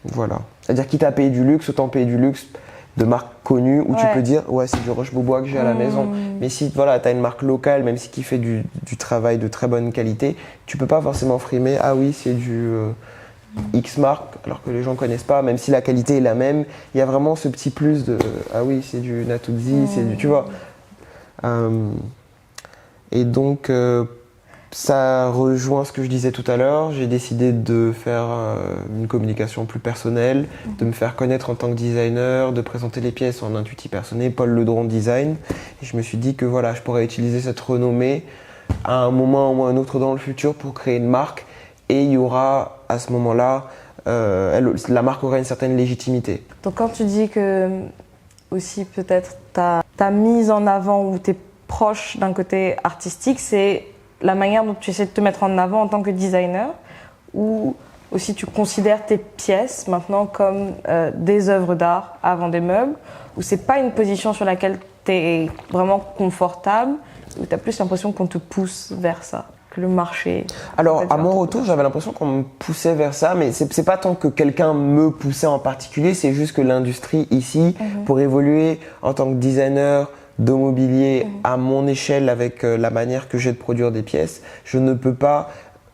Voilà. C'est-à-dire quitte à payer du luxe, autant payer du luxe de marques connues où tu peux dire ouais, c'est du Roche-Beaubois que j'ai à la maison. Mais si voilà, tu as une marque locale, même si qui fait du travail de très bonne qualité, tu peux pas forcément frimer ah oui, c'est du X marque alors que les gens connaissent pas, même si la qualité est la même, il y a vraiment ce petit plus de ah oui, c'est du Natuzzi, c'est du tu vois. Et donc ça rejoint ce que je disais tout à l'heure. J'ai décidé de faire une communication plus personnelle, de me faire connaître en tant que designer, de présenter les pièces en intuitif personnel, Paul Ledron Design. Et je me suis dit que voilà, je pourrais utiliser cette renommée à un moment ou à un autre dans le futur pour créer une marque. Et il y aura à ce moment-là, la marque aura une certaine légitimité. Donc quand tu dis que aussi peut-être ta mise en avant ou t'es proche d'un côté artistique, c'est la manière dont tu essaies de te mettre en avant en tant que designer, ou aussi tu considères tes pièces maintenant comme des œuvres d'art avant des meubles, ou c'est pas une position sur laquelle tu es vraiment confortable, ou tu as plus l'impression qu'on te pousse vers ça, que le marché... Alors à mon retour, j'avais l'impression qu'on me poussait vers ça, mais c'est pas tant que quelqu'un me poussait en particulier, c'est juste que l'industrie ici, pour évoluer en tant que designer, de mobilier à mon échelle avec la manière que j'ai de produire des pièces, je ne peux pas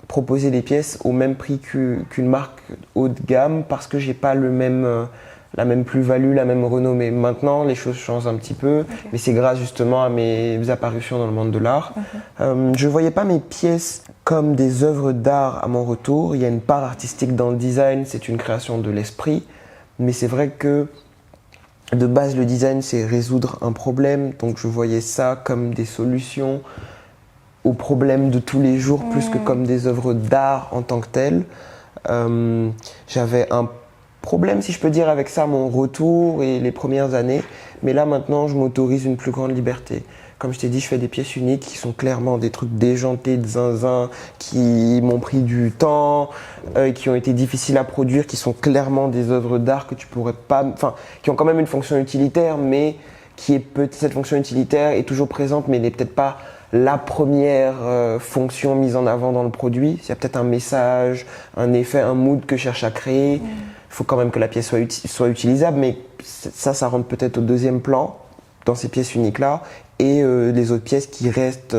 proposer des pièces au même prix qu'une marque haut de gamme parce que j'ai pas la même plus-value, la même renommée. Maintenant, les choses changent un petit peu, mais c'est grâce justement à mes apparitions dans le monde de l'art. Je voyais pas mes pièces comme des œuvres d'art à mon retour. Il y a une part artistique dans le design, c'est une création de l'esprit, mais c'est vrai que de base, le design, c'est résoudre un problème. Donc, je voyais ça comme des solutions aux problèmes de tous les jours, plus que comme des œuvres d'art en tant que telles. J'avais un problème, si je peux dire, avec ça, mon retour et les premières années. Mais là, maintenant, je m'autorise une plus grande liberté. Comme je t'ai dit, je fais des pièces uniques qui sont clairement des trucs déjantés de zinzin, qui m'ont pris du temps, qui ont été difficiles à produire, qui sont clairement des œuvres d'art que tu pourrais pas, enfin, qui ont quand même une fonction utilitaire, mais cette fonction utilitaire est toujours présente, mais n'est peut-être pas la première fonction mise en avant dans le produit. Il y a peut-être un message, un effet, un mood que je cherche à créer. Il faut quand même que la pièce soit utilisable, mais ça rentre peut-être au deuxième plan dans ces pièces uniques-là. Et les autres pièces qui restent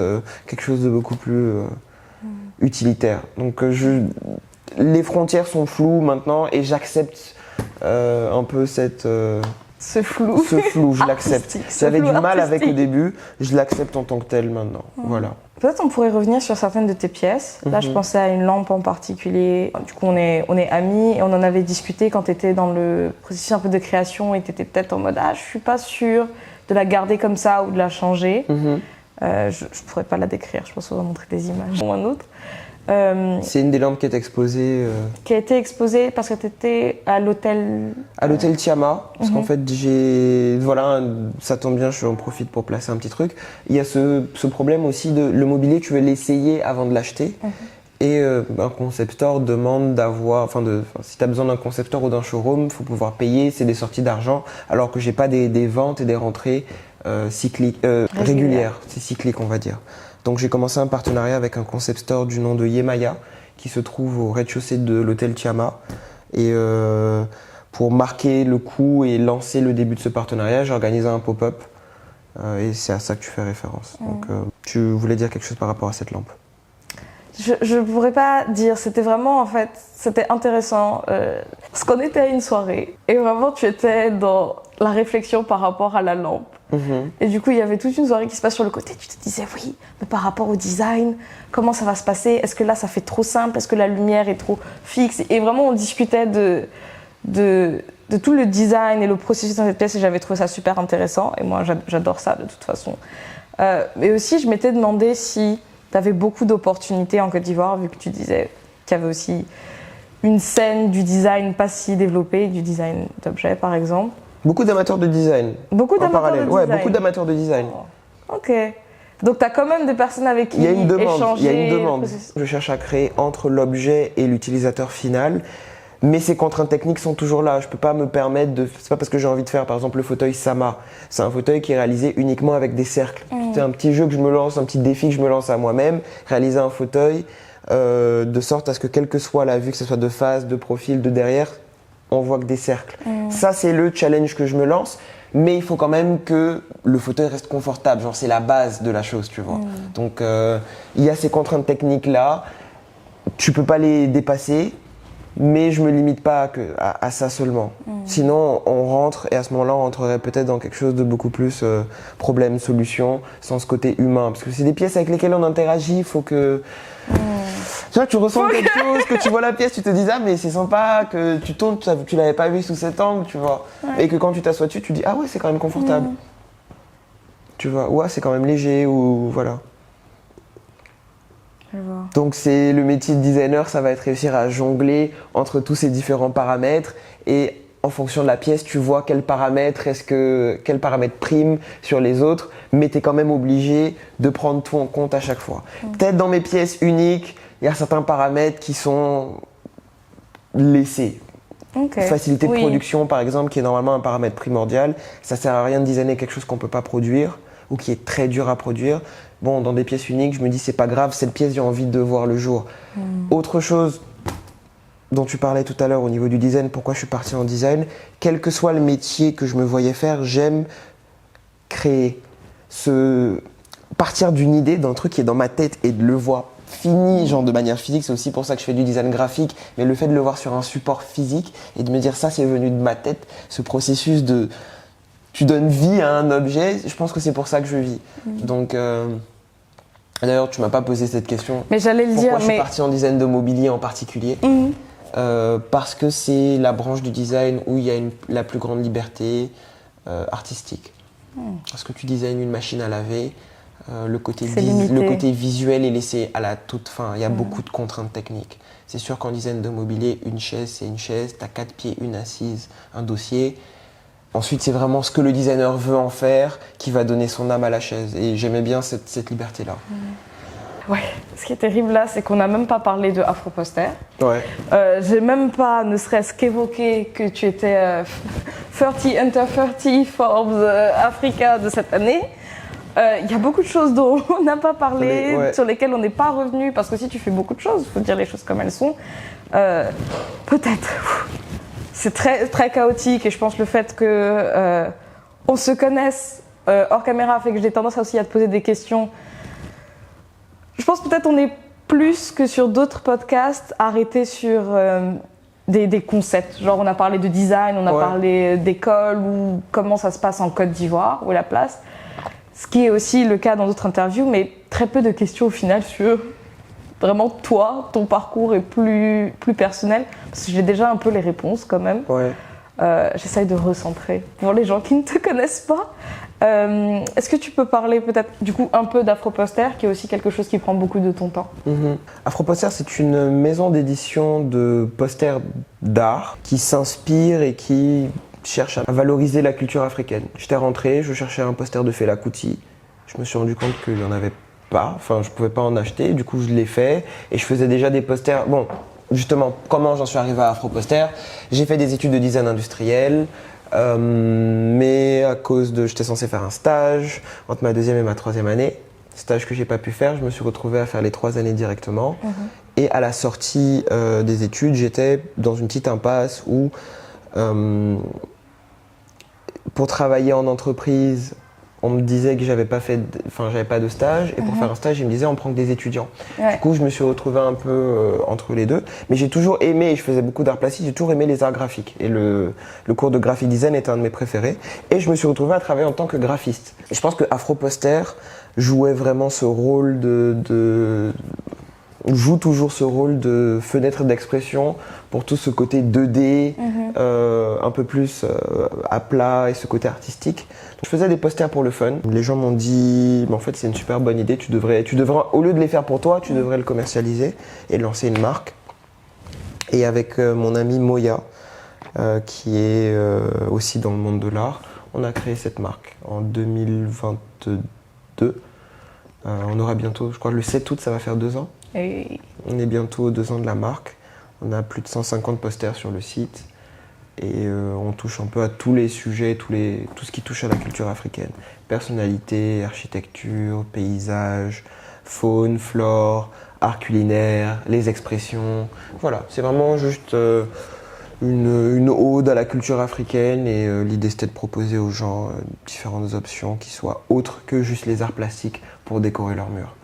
quelque chose de beaucoup plus utilitaire. Donc les frontières sont floues maintenant et j'accepte un peu ce flou, je l'accepte. J'avais du mal avec au début, je l'accepte en tant que tel maintenant. Voilà. Peut-être on pourrait revenir sur certaines de tes pièces. Là, je pensais à une lampe en particulier. Du coup, on est amis et on en avait discuté quand tu étais dans le processus un peu de création et tu étais peut-être en mode « Ah, je suis pas sûre de la garder comme ça ou de la changer. Je pourrais pas la décrire, je pense qu'on va montrer des images ou un autre. C'est une des lampes qui est exposée. Qui a été exposée parce que tu étais à l'hôtel. À l'hôtel Tiama, parce qu'en fait, voilà, ça tombe bien, j'en profite pour placer un petit truc. Il y a ce problème aussi de le mobilier, tu veux l'essayer avant de l'acheter. Et un concept store demande d'avoir, si tu as besoin d'un concept store ou d'un showroom, il faut pouvoir payer, c'est des sorties d'argent, alors que j'ai pas des ventes et des rentrées régulières, c'est cyclique on va dire. Donc j'ai commencé un partenariat avec un concept store du nom de Yemaya, qui se trouve au rez-de-chaussée de l'hôtel Tiama. Et pour marquer le coup et lancer le début de ce partenariat, j'ai organisé un pop-up. Et c'est à ça que tu fais référence. Donc tu voulais dire quelque chose par rapport à cette lampe? Je ne pourrais pas dire, c'était vraiment c'était intéressant. Parce qu'on était à une soirée et vraiment tu étais dans la réflexion par rapport à la lampe. Et du coup, il y avait toute une soirée qui se passe sur le côté. Tu te disais, oui, mais par rapport au design, comment ça va se passer? Est-ce que là, ça fait trop simple? Est-ce que la lumière est trop fixe? Et vraiment, on discutait de tout le design et le processus dans cette pièce et j'avais trouvé ça super intéressant. Et moi, j'adore ça de toute façon. Mais aussi, je m'étais demandé si tu avais beaucoup d'opportunités en Côte d'Ivoire, vu que tu disais qu'il y avait aussi une scène du design pas si développée, du design d'objets par exemple. Beaucoup d'amateurs de design. Beaucoup d'amateurs de design. Ouais, beaucoup d'amateurs de design. Oh. Ok. Donc tu as quand même des personnes avec qui échanger. Il y a une demande. Je cherche à créer entre l'objet et l'utilisateur final. Mais ces contraintes techniques sont toujours là. Je peux pas me permettre de. C'est pas parce que j'ai envie de faire, par exemple, le fauteuil Sama. C'est un fauteuil qui est réalisé uniquement avec des cercles. C'est un petit jeu que je me lance, un petit défi que je me lance à moi-même. Réaliser un fauteuil de sorte à ce que, quelle que soit la vue, que ce soit de face, de profil, de derrière, on voit que des cercles. Ça, c'est le challenge que je me lance. Mais il faut quand même que le fauteuil reste confortable. Genre, c'est la base de la chose, tu vois. Donc, il y a ces contraintes techniques-là. Tu peux pas les dépasser. Mais je me limite pas à ça seulement. Sinon, on rentre, et à ce moment-là, on rentrerait peut-être dans quelque chose de beaucoup plus problème, solution, sans ce côté humain. Parce que c'est des pièces avec lesquelles on interagit, il faut que... Tu vois, tu ressens quelque chose, que tu vois la pièce, tu te dis « Ah, mais c'est sympa, que tu tournes, tu l'avais pas vu sous cet angle, tu vois. Et que quand tu t'assois dessus, tu dis « Ah ouais, c'est quand même confortable. Tu vois, ouais, c'est quand même léger, ou voilà. Donc c'est le métier de designer, ça va être réussir à jongler entre tous ces différents paramètres et en fonction de la pièce, tu vois quel paramètre prime sur les autres, mais tu es quand même obligé de prendre tout en compte à chaque fois. Peut-être dans mes pièces uniques, il y a certains paramètres qui sont laissés. Facilité de production par exemple, qui est normalement un paramètre primordial, ça sert à rien de designer quelque chose qu'on peut pas produire ou qui est très dur à produire. Bon, dans des pièces uniques, je me dis c'est pas grave, cette pièce j'ai envie de voir le jour. Autre chose dont tu parlais tout à l'heure au niveau du design, pourquoi je suis parti en design, quel que soit le métier que je me voyais faire, j'aime créer, partir d'une idée, d'un truc qui est dans ma tête et de le voir fini, genre de manière physique. C'est aussi pour ça que je fais du design graphique, mais le fait de le voir sur un support physique et de me dire ça c'est venu de ma tête, ce processus de tu donnes vie à un objet, je pense que c'est pour ça que je vis. Donc d'ailleurs, tu m'as pas posé cette question. Mais j'allais le dire. Pourquoi je suis parti en design de mobilier en particulier? Parce que c'est la branche du design où il y a la plus grande liberté artistique. Parce que tu designes une machine à laver, le côté visuel est laissé à la toute fin. Il y a beaucoup de contraintes techniques. C'est sûr qu'en design de mobilier, une chaise, c'est une chaise. Tu as 4 pieds, une assise, un dossier. Ensuite, c'est vraiment ce que le designer veut en faire qui va donner son âme à la chaise. Et j'aimais bien cette liberté-là. Ouais, ce qui est terrible là, c'est qu'on n'a même pas parlé de Afroposter. Ouais. J'ai même pas, ne serait-ce qu'évoqué que tu étais 30 Under 30 Forbes Africa de cette année. Il y a beaucoup de choses dont on n'a pas parlé, sur lesquelles on n'est pas revenu, parce que si tu fais beaucoup de choses, il faut dire les choses comme elles sont. Peut-être. C'est très, très chaotique et je pense le fait que on se connaisse hors caméra fait que j'ai tendance aussi à te poser des questions. Je pense peut-être on est plus que sur d'autres podcasts arrêtés sur des concepts. Genre on a parlé de design, on a parlé d'école ou comment ça se passe en Côte d'Ivoire, où est la place. Ce qui est aussi le cas dans d'autres interviews, mais très peu de questions au final sur vraiment toi, ton parcours est plus personnel. Parce que j'ai déjà un peu les réponses quand même. Ouais. J'essaye de recentrer pour les gens qui ne te connaissent pas. Est-ce que tu peux parler peut-être du coup un peu d'Afroposter, qui est aussi quelque chose qui prend beaucoup de ton temps? Afroposter, c'est une maison d'édition de posters d'art qui s'inspire et qui cherche à valoriser la culture africaine. J'étais rentré, je cherchais un poster de Fela Kuti. Je me suis rendu compte qu'il n'y en avait pas, enfin je pouvais pas en acheter, du coup je l'ai fait et je faisais déjà des posters. Bon, justement, comment j'en suis arrivé à Afroposter? J'ai fait des études de design industriel, mais à cause de... J'étais censé faire un stage entre ma 2e et ma 3e année, stage que j'ai pas pu faire, je me suis retrouvé à faire les 3 années directement. Et à la sortie des études, j'étais dans une petite impasse où pour travailler en entreprise, on me disait que j'avais pas de stage, et pour faire un stage, ils me disaient on prend que des étudiants. Du coup, je me suis retrouvé un peu entre les deux, mais j'ai toujours aimé, je faisais beaucoup d'art plastique, j'ai toujours aimé les arts graphiques, et le cours de graphic design était un de mes préférés, et je me suis retrouvé à travailler en tant que graphiste. Et je pense que Afroposter jouait vraiment ce rôle joue toujours ce rôle de fenêtre d'expression pour tout ce côté 2D, un peu plus à plat et ce côté artistique. Je faisais des posters pour le fun. Les gens m'ont dit, en fait c'est une super bonne idée, tu devrais, au lieu de les faire pour toi, tu devrais le commercialiser et lancer une marque. Et avec mon ami Moya, qui est aussi dans le monde de l'art, on a créé cette marque en 2022. On aura bientôt, je crois le 7 août, ça va faire 2 ans. On est bientôt aux 2 ans de la marque. On a plus de 150 posters sur le site et on touche un peu à tous les sujets, tout ce qui touche à la culture africaine. Personnalité, architecture, paysage, faune, flore, art culinaire, les expressions. Voilà, c'est vraiment juste une ode à la culture africaine et l'idée c'était de proposer aux gens différentes options qui soient autres que juste les arts plastiques pour décorer leurs murs.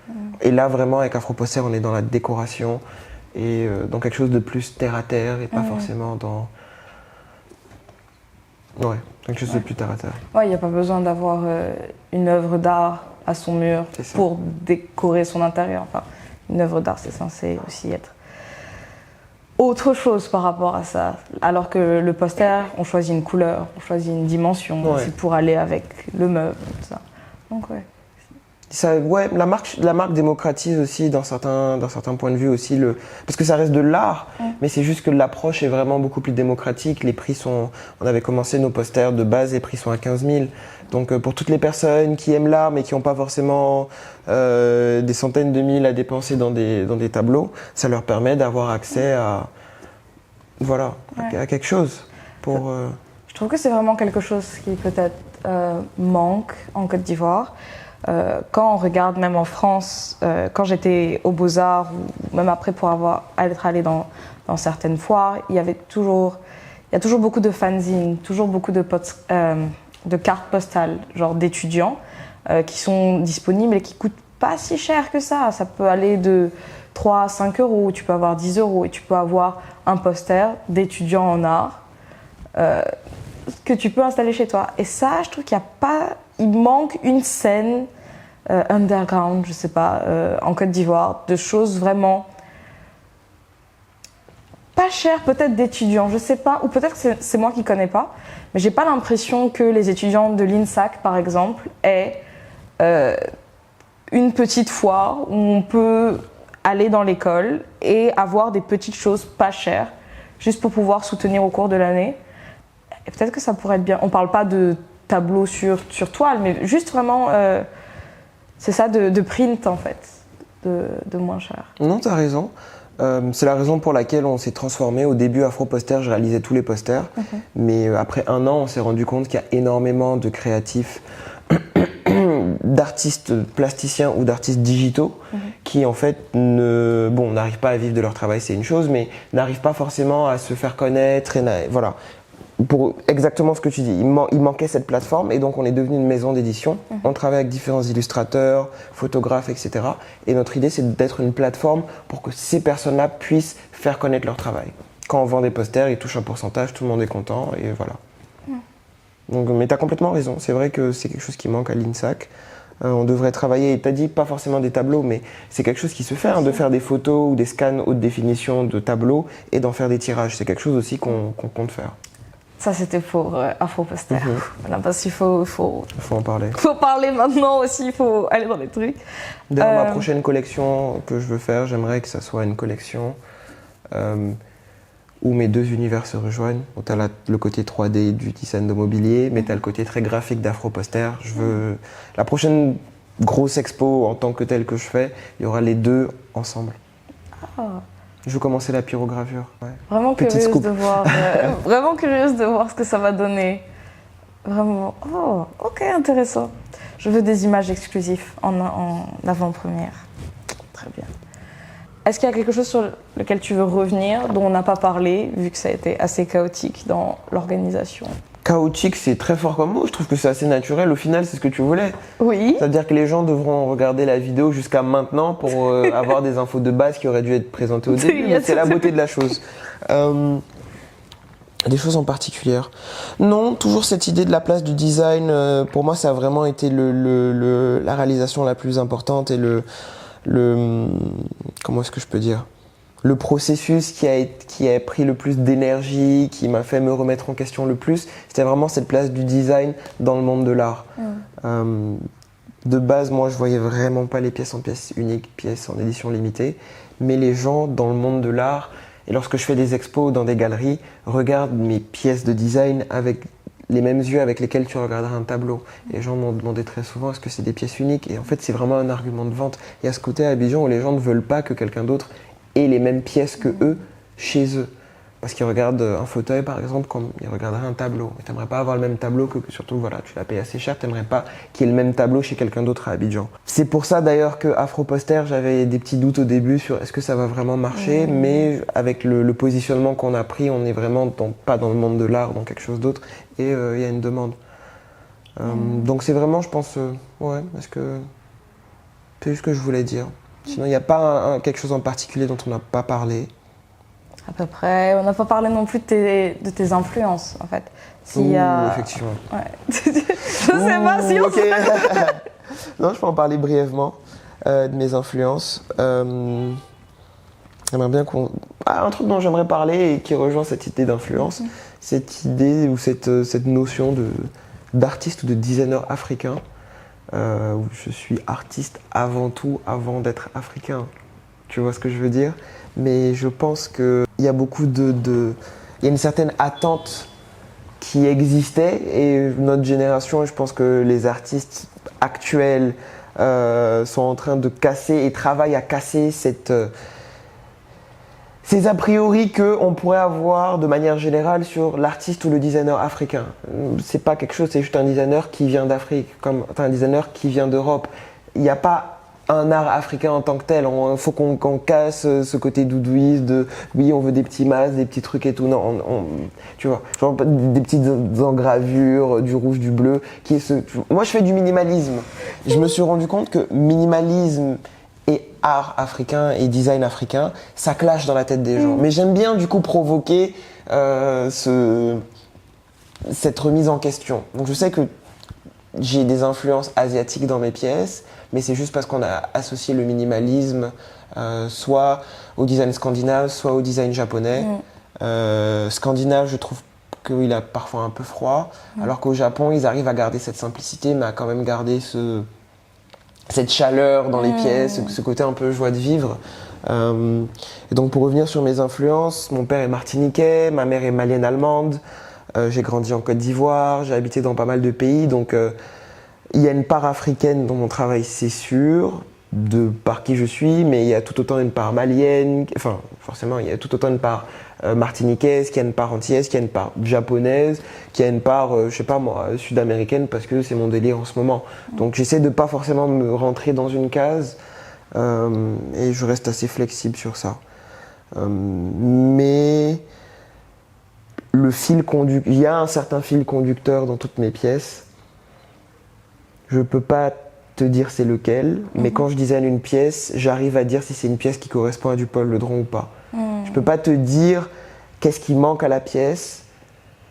Et là vraiment avec Afroposter on est dans la décoration et dans quelque chose de plus terre à terre et pas forcément dans... Ouais, quelque chose de plus terre à terre. Ouais, il n'y a pas besoin d'avoir une œuvre d'art à son mur pour décorer son intérieur. Enfin, une œuvre d'art c'est censé aussi être autre chose par rapport à ça. Alors que le poster, on choisit une couleur, on choisit une dimension, c'est pour aller avec le meuble, tout ça. Donc ouais. Ça, ouais, la marque démocratise aussi d'un certain point de vue aussi parce que ça reste de l'art, mais c'est juste que l'approche est vraiment beaucoup plus démocratique. Les prix sont, on avait commencé nos posters de base, les prix sont à 15 000. Donc pour toutes les personnes qui aiment l'art mais qui n'ont pas forcément des centaines de mille à dépenser dans des tableaux, ça leur permet d'avoir accès à quelque chose. Je trouve que c'est vraiment quelque chose qui peut-être manque en Côte d'Ivoire. Quand on regarde même en France, quand j'étais aux Beaux-Arts ou même après pour être allée dans certaines foires, il y a toujours beaucoup de fanzines, toujours beaucoup de cartes postales, genre d'étudiants, qui sont disponibles et qui coûtent pas si cher que ça. Ça peut aller de 3 à 5 euros, tu peux avoir 10 euros et tu peux avoir un poster d'étudiant en art que tu peux installer chez toi. Et ça, je trouve il manque une scène underground, je sais pas, en Côte d'Ivoire, de choses vraiment pas chères, peut-être d'étudiants, je sais pas, ou peut-être que c'est moi qui connais pas, mais j'ai pas l'impression que les étudiants de l'INSAC, par exemple, aient une petite foire où on peut aller dans l'école et avoir des petites choses pas chères, juste pour pouvoir soutenir au cours de l'année. Et peut-être que ça pourrait être bien. On parle pas de tableau sur toile, mais juste vraiment, c'est ça, de print en fait, de moins cher. Non, t'as raison. C'est la raison pour laquelle on s'est transformé. Au début, Afro-Poster, je réalisais tous les posters. Mais après 1 an, on s'est rendu compte qu'il y a énormément de créatifs, d'artistes plasticiens ou d'artistes digitaux qui en fait n'arrivent pas à vivre de leur travail, c'est une chose, mais n'arrivent pas forcément à se faire connaître. Voilà. Pour exactement ce que tu dis, il manquait cette plateforme et donc on est devenu une maison d'édition. On travaille avec différents illustrateurs, photographes, etc. Et notre idée, c'est d'être une plateforme pour que ces personnes-là puissent faire connaître leur travail. Quand on vend des posters, ils touchent un pourcentage, tout le monde est content et voilà. Donc, mais tu as complètement raison, c'est vrai que c'est quelque chose qui manque à l'INSAC. On devrait travailler, tu as dit pas forcément des tableaux, mais c'est quelque chose qui se fait, de faire des photos ou des scans haute définition de tableaux et d'en faire des tirages. C'est quelque chose aussi qu'on compte faire. Ça, c'était pour Afro-Poster. Voilà, parce qu'il faut en parler. Il faut parler maintenant aussi, il faut aller dans les trucs. D'ailleurs, ma prochaine collection que je veux faire, j'aimerais que ça soit une collection où mes 2 univers se rejoignent. Tu as le côté 3D du design de mobilier, mais tu as le côté très graphique d'Afro-Poster. La prochaine grosse expo en tant que telle que je fais, il y aura les 2 ensemble. Je veux commencer la pyrogravure. Ouais. Vraiment curieuse de voir, vraiment curieuse de voir ce que ça va donner. Vraiment. Oh, ok, intéressant. Je veux des images exclusives en avant-première. Très bien. Est-ce qu'il y a quelque chose sur lequel tu veux revenir, dont on n'a pas parlé, vu que ça a été assez chaotique dans l'organisation? Chaotique, c'est très fort comme mot. Je trouve que c'est assez naturel. Au final, c'est ce que tu voulais. Oui. C'est-à-dire que les gens devront regarder la vidéo jusqu'à maintenant pour avoir des infos de base qui auraient dû être présentées au début. Mais c'est la beauté de la chose. Des choses en particulier. Non, toujours cette idée de la place du design. Pour moi, ça a vraiment été la réalisation la plus importante et comment est-ce que je peux dire, le processus qui a pris le plus d'énergie, qui m'a fait me remettre en question le plus, c'était vraiment cette place du design dans le monde de l'art. De base, moi, je voyais vraiment pas les pièces en pièces uniques, pièces en édition limitée, mais les gens dans le monde de l'art, et lorsque je fais des expos dans des galeries, regardent mes pièces de design avec les mêmes yeux avec lesquels tu regarderas un tableau. Et les gens m'ont demandé très souvent est-ce que c'est des pièces uniques, et en fait c'est vraiment un argument de vente. Il y a ce côté à Abidjan où les gens ne veulent pas que quelqu'un d'autre ait les mêmes pièces que eux chez eux. Parce qu'ils regardent un fauteuil par exemple comme ils regarderaient un tableau. Et t'aimerais pas avoir le même tableau que surtout voilà, tu l'as payé assez cher, t'aimerais pas qu'il y ait le même tableau chez quelqu'un d'autre à Abidjan. C'est pour ça d'ailleurs que Afro-Poster, j'avais des petits doutes au début sur est-ce que ça va vraiment marcher, mais avec le positionnement qu'on a pris, on est vraiment pas dans le monde de l'art, dans quelque chose d'autre, et il y a une demande. Donc c'est vraiment, je pense, est-ce que c'est ce que je voulais dire. Sinon il n'y a pas quelque chose en particulier dont on n'a pas parlé. À peu près. On n'a pas parlé non plus de tes influences, en fait. Effectivement. Ouais. Je sais pas si on okay. Non, je peux en parler brièvement de mes influences. J'aimerais bien un truc dont j'aimerais parler et qui rejoint cette idée d'influence, cette idée ou cette notion d'artiste ou de designer africain, où je suis artiste avant tout, avant d'être africain. Tu vois ce que je veux dire ? Mais je pense qu'il y a beaucoup il y a une certaine attente qui existait et notre génération, et je pense que les artistes actuels sont en train de casser et travaillent à casser ces a priori qu'on pourrait avoir de manière générale sur l'artiste ou le designer africain. C'est pas quelque chose, c'est juste un designer qui vient d'Afrique, comme un designer qui vient d'Europe. Il n'y a pas un art africain en tant que tel. Il faut qu'on casse ce côté doudouiste de oui, on veut des petits masques, des petits trucs et tout. Non, tu vois, genre des petites engravures, du rouge, du bleu. Moi, je fais du minimalisme. Je me suis rendu compte que minimalisme et art africain et design africain, ça clash dans la tête des gens. Mais j'aime bien du coup provoquer cette remise en question. Donc je sais que j'ai des influences asiatiques dans mes pièces, mais c'est juste parce qu'on a associé le minimalisme soit au design scandinave, soit au design japonais. Scandinave, je trouve qu'il a parfois un peu froid, alors qu'au Japon, ils arrivent à garder cette simplicité, mais à quand même garder cette chaleur dans les pièces, ce côté un peu joie de vivre. Et donc pour revenir sur mes influences, mon père est martiniquais, ma mère est malienne allemande. J'ai grandi en Côte d'Ivoire, j'ai habité dans pas mal de pays, donc il y a une part africaine dans mon travail, c'est sûr, de par qui je suis, mais il y a tout autant une part malienne, enfin forcément il y a tout autant une part martiniquaise, qu'il y a une part antillaise, qu'il y a une part japonaise, qu'il y a une part, je sais pas moi, sud-américaine, parce que c'est mon délire en ce moment. Donc j'essaie de pas forcément me rentrer dans une case, et je reste assez flexible sur ça. Mais il y a un certain fil conducteur dans toutes mes pièces. Je peux pas te dire c'est lequel, mais quand je design une pièce, j'arrive à dire si c'est une pièce qui correspond à du Paul Ledron ou pas. Je peux pas te dire qu'est-ce qui manque à la pièce,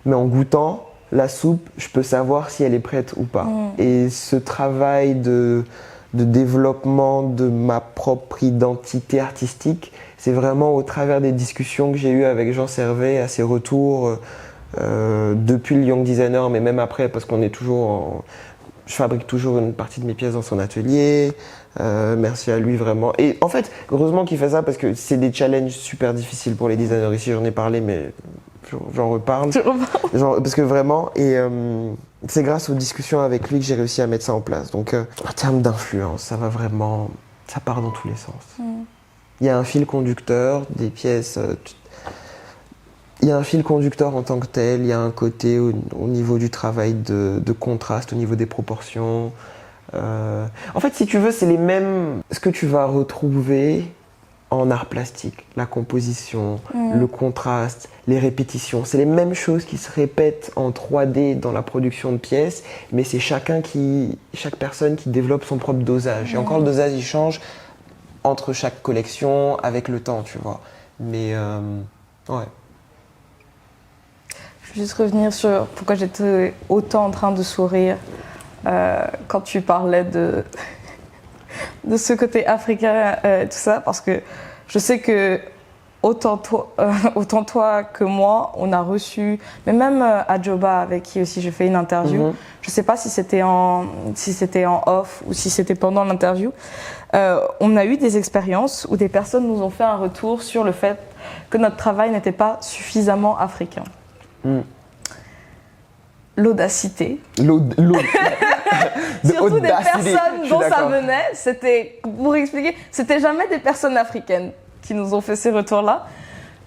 mais en goûtant la soupe, je peux savoir si elle est prête ou pas. Et ce travail de développement de ma propre identité artistique, c'est vraiment au travers des discussions que j'ai eues avec Jean Servet, à ses retours depuis le Young Designer, mais même après, parce qu'on est toujours je fabrique toujours une partie de mes pièces dans son atelier. Merci à lui vraiment. Et en fait, heureusement qu'il fait ça parce que c'est des challenges super difficiles pour les designers. Ici, j'en ai parlé, mais j'en reparle. Parce que vraiment, et c'est grâce aux discussions avec lui que j'ai réussi à mettre ça en place. Donc, en termes d'influence, ça part dans tous les sens. Il y a un fil conducteur, des pièces. Il y a un fil conducteur en tant que tel, il y a un côté au niveau du travail de contraste, au niveau des proportions. En fait, si tu veux, c'est les mêmes... Ce que tu vas retrouver en art plastique, la composition, le contraste, les répétitions. C'est les mêmes choses qui se répètent en 3D dans la production de pièces, mais c'est chaque personne qui développe son propre dosage. Et encore, le dosage, il change entre chaque collection, avec le temps, tu vois. Mais, ouais. Je veux juste revenir sur pourquoi j'étais autant en train de sourire quand tu parlais de ce côté africain, tout ça, parce que je sais que autant toi que moi, on a reçu, mais même Adjoba, avec qui aussi je fais une interview, je ne sais pas si c'était en off ou si c'était pendant l'interview, on a eu des expériences où des personnes nous ont fait un retour sur le fait que notre travail n'était pas suffisamment africain. L'audacité. Surtout des personnes dont ça venait, c'était, pour expliquer, c'était jamais des personnes africaines qui nous ont fait ces retours-là.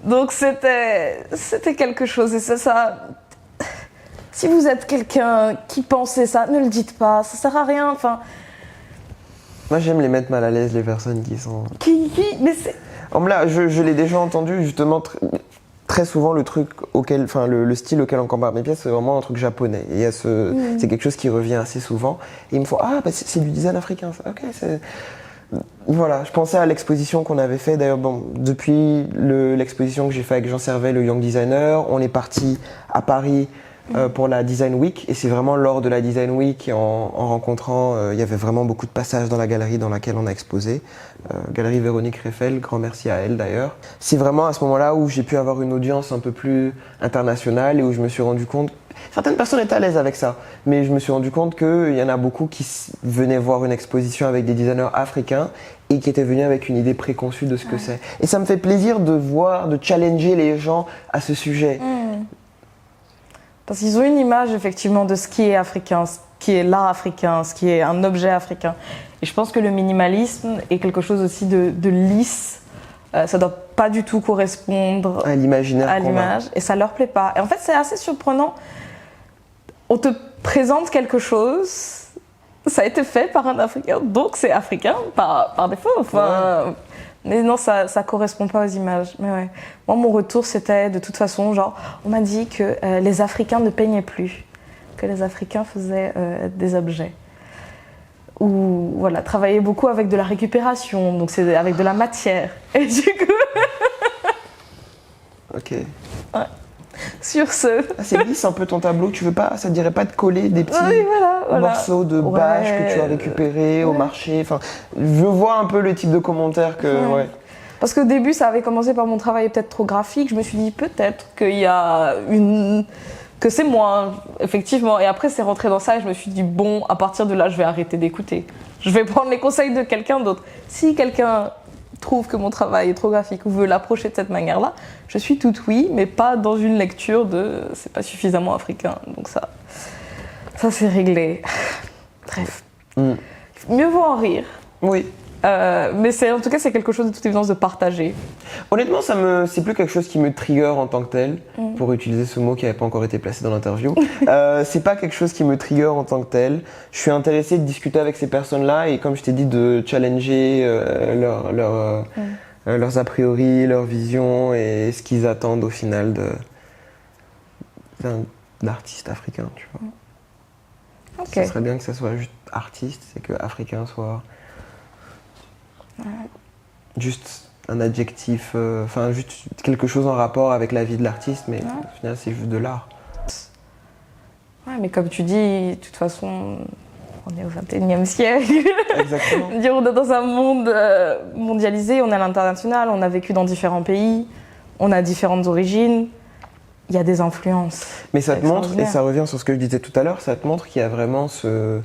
Donc c'était quelque chose. Et ça, si vous êtes quelqu'un qui pensait ça, ne le dites pas, ça sert à rien. Enfin. Moi j'aime les mettre mal à l'aise, les personnes qui sont. Mais c'est. Là, je l'ai déjà entendu justement. Très souvent, le style auquel on compare mes pièces, c'est vraiment un truc japonais. Et il y a c'est quelque chose qui revient assez souvent. Et ils me font c'est du design africain, ça. Ok, voilà. Je pensais à l'exposition qu'on avait fait. D'ailleurs, depuis l'exposition que j'ai fait avec Jean Servet, le Young Designer, on est parti à Paris pour la Design Week. Et c'est vraiment lors de la Design Week, en rencontrant, il y avait vraiment beaucoup de passages dans la galerie dans laquelle on a exposé. Galerie Véronique Reffel, grand merci à elle d'ailleurs. C'est vraiment à ce moment-là où j'ai pu avoir une audience un peu plus internationale et où je me suis rendu compte, certaines personnes étaient à l'aise avec ça, mais je me suis rendu compte qu'il y en a beaucoup qui venaient voir une exposition avec des designers africains et qui étaient venus avec une idée préconçue de ce que c'est. Et ça me fait plaisir de challenger les gens à ce sujet. Parce qu'ils ont une image effectivement de ce qui est africain, ce qui est l'art africain, ce qui est un objet africain. Et je pense que le minimalisme est quelque chose aussi de lisse. Ça ne doit pas du tout correspondre à l'imaginaire à l'image. Et ça ne leur plaît pas. Et en fait, c'est assez surprenant. On te présente quelque chose, ça a été fait par un Africain, donc c'est africain par défaut. Enfin, mais non, ça ne correspond pas aux images. Mais ouais. Moi, mon retour, c'était de toute façon, on m'a dit que les Africains ne peignaient plus, que les Africains faisaient des objets. Ou voilà, travaillaient beaucoup avec de la récupération, donc c'est avec de la matière. Et du coup. Ok. Ouais. Sur ce. C'est lisse un peu ton tableau, tu veux pas, ça te dirait pas de coller des petits morceaux de bâche que tu as récupérés au marché. Enfin, je vois un peu le type de commentaires que. Ouais. Parce qu'au début, ça avait commencé par mon travail peut-être trop graphique. Je me suis dit peut-être qu'il y a que c'est moi, effectivement. Et après, c'est rentré dans ça et je me suis dit, bon, à partir de là, je vais arrêter d'écouter. Je vais prendre les conseils de quelqu'un d'autre. Si quelqu'un trouve que mon travail est trop graphique ou veut l'approcher de cette manière-là, je suis toute oui, mais pas dans une lecture de c'est pas suffisamment africain. Donc ça c'est réglé. Bref. Mieux vaut en rire. Oui. Mais en tout cas, c'est quelque chose de toute évidence de partager. Honnêtement, c'est plus quelque chose qui me trigger en tant que tel, pour utiliser ce mot qui n'avait pas encore été placé dans l'interview. C'est pas quelque chose qui me trigger en tant que tel. Je suis intéressé de discuter avec ces personnes-là et comme je t'ai dit, de challenger leurs a priori, leurs visions et ce qu'ils attendent au final d'un artiste africain, tu vois. Okay. Ça serait bien que ça soit juste artiste et que africain soit juste un adjectif, juste quelque chose en rapport avec la vie de l'artiste, mais au final c'est juste de l'art. Ouais, mais comme tu dis, de toute façon, on est au 21e siècle. Exactement. On est dans un monde mondialisé, on est à l'international, on a vécu dans différents pays, on a différentes origines. Il y a des influences. Mais ça te montre, et ça revient sur ce que je disais tout à l'heure, ça te montre qu'il y a vraiment ce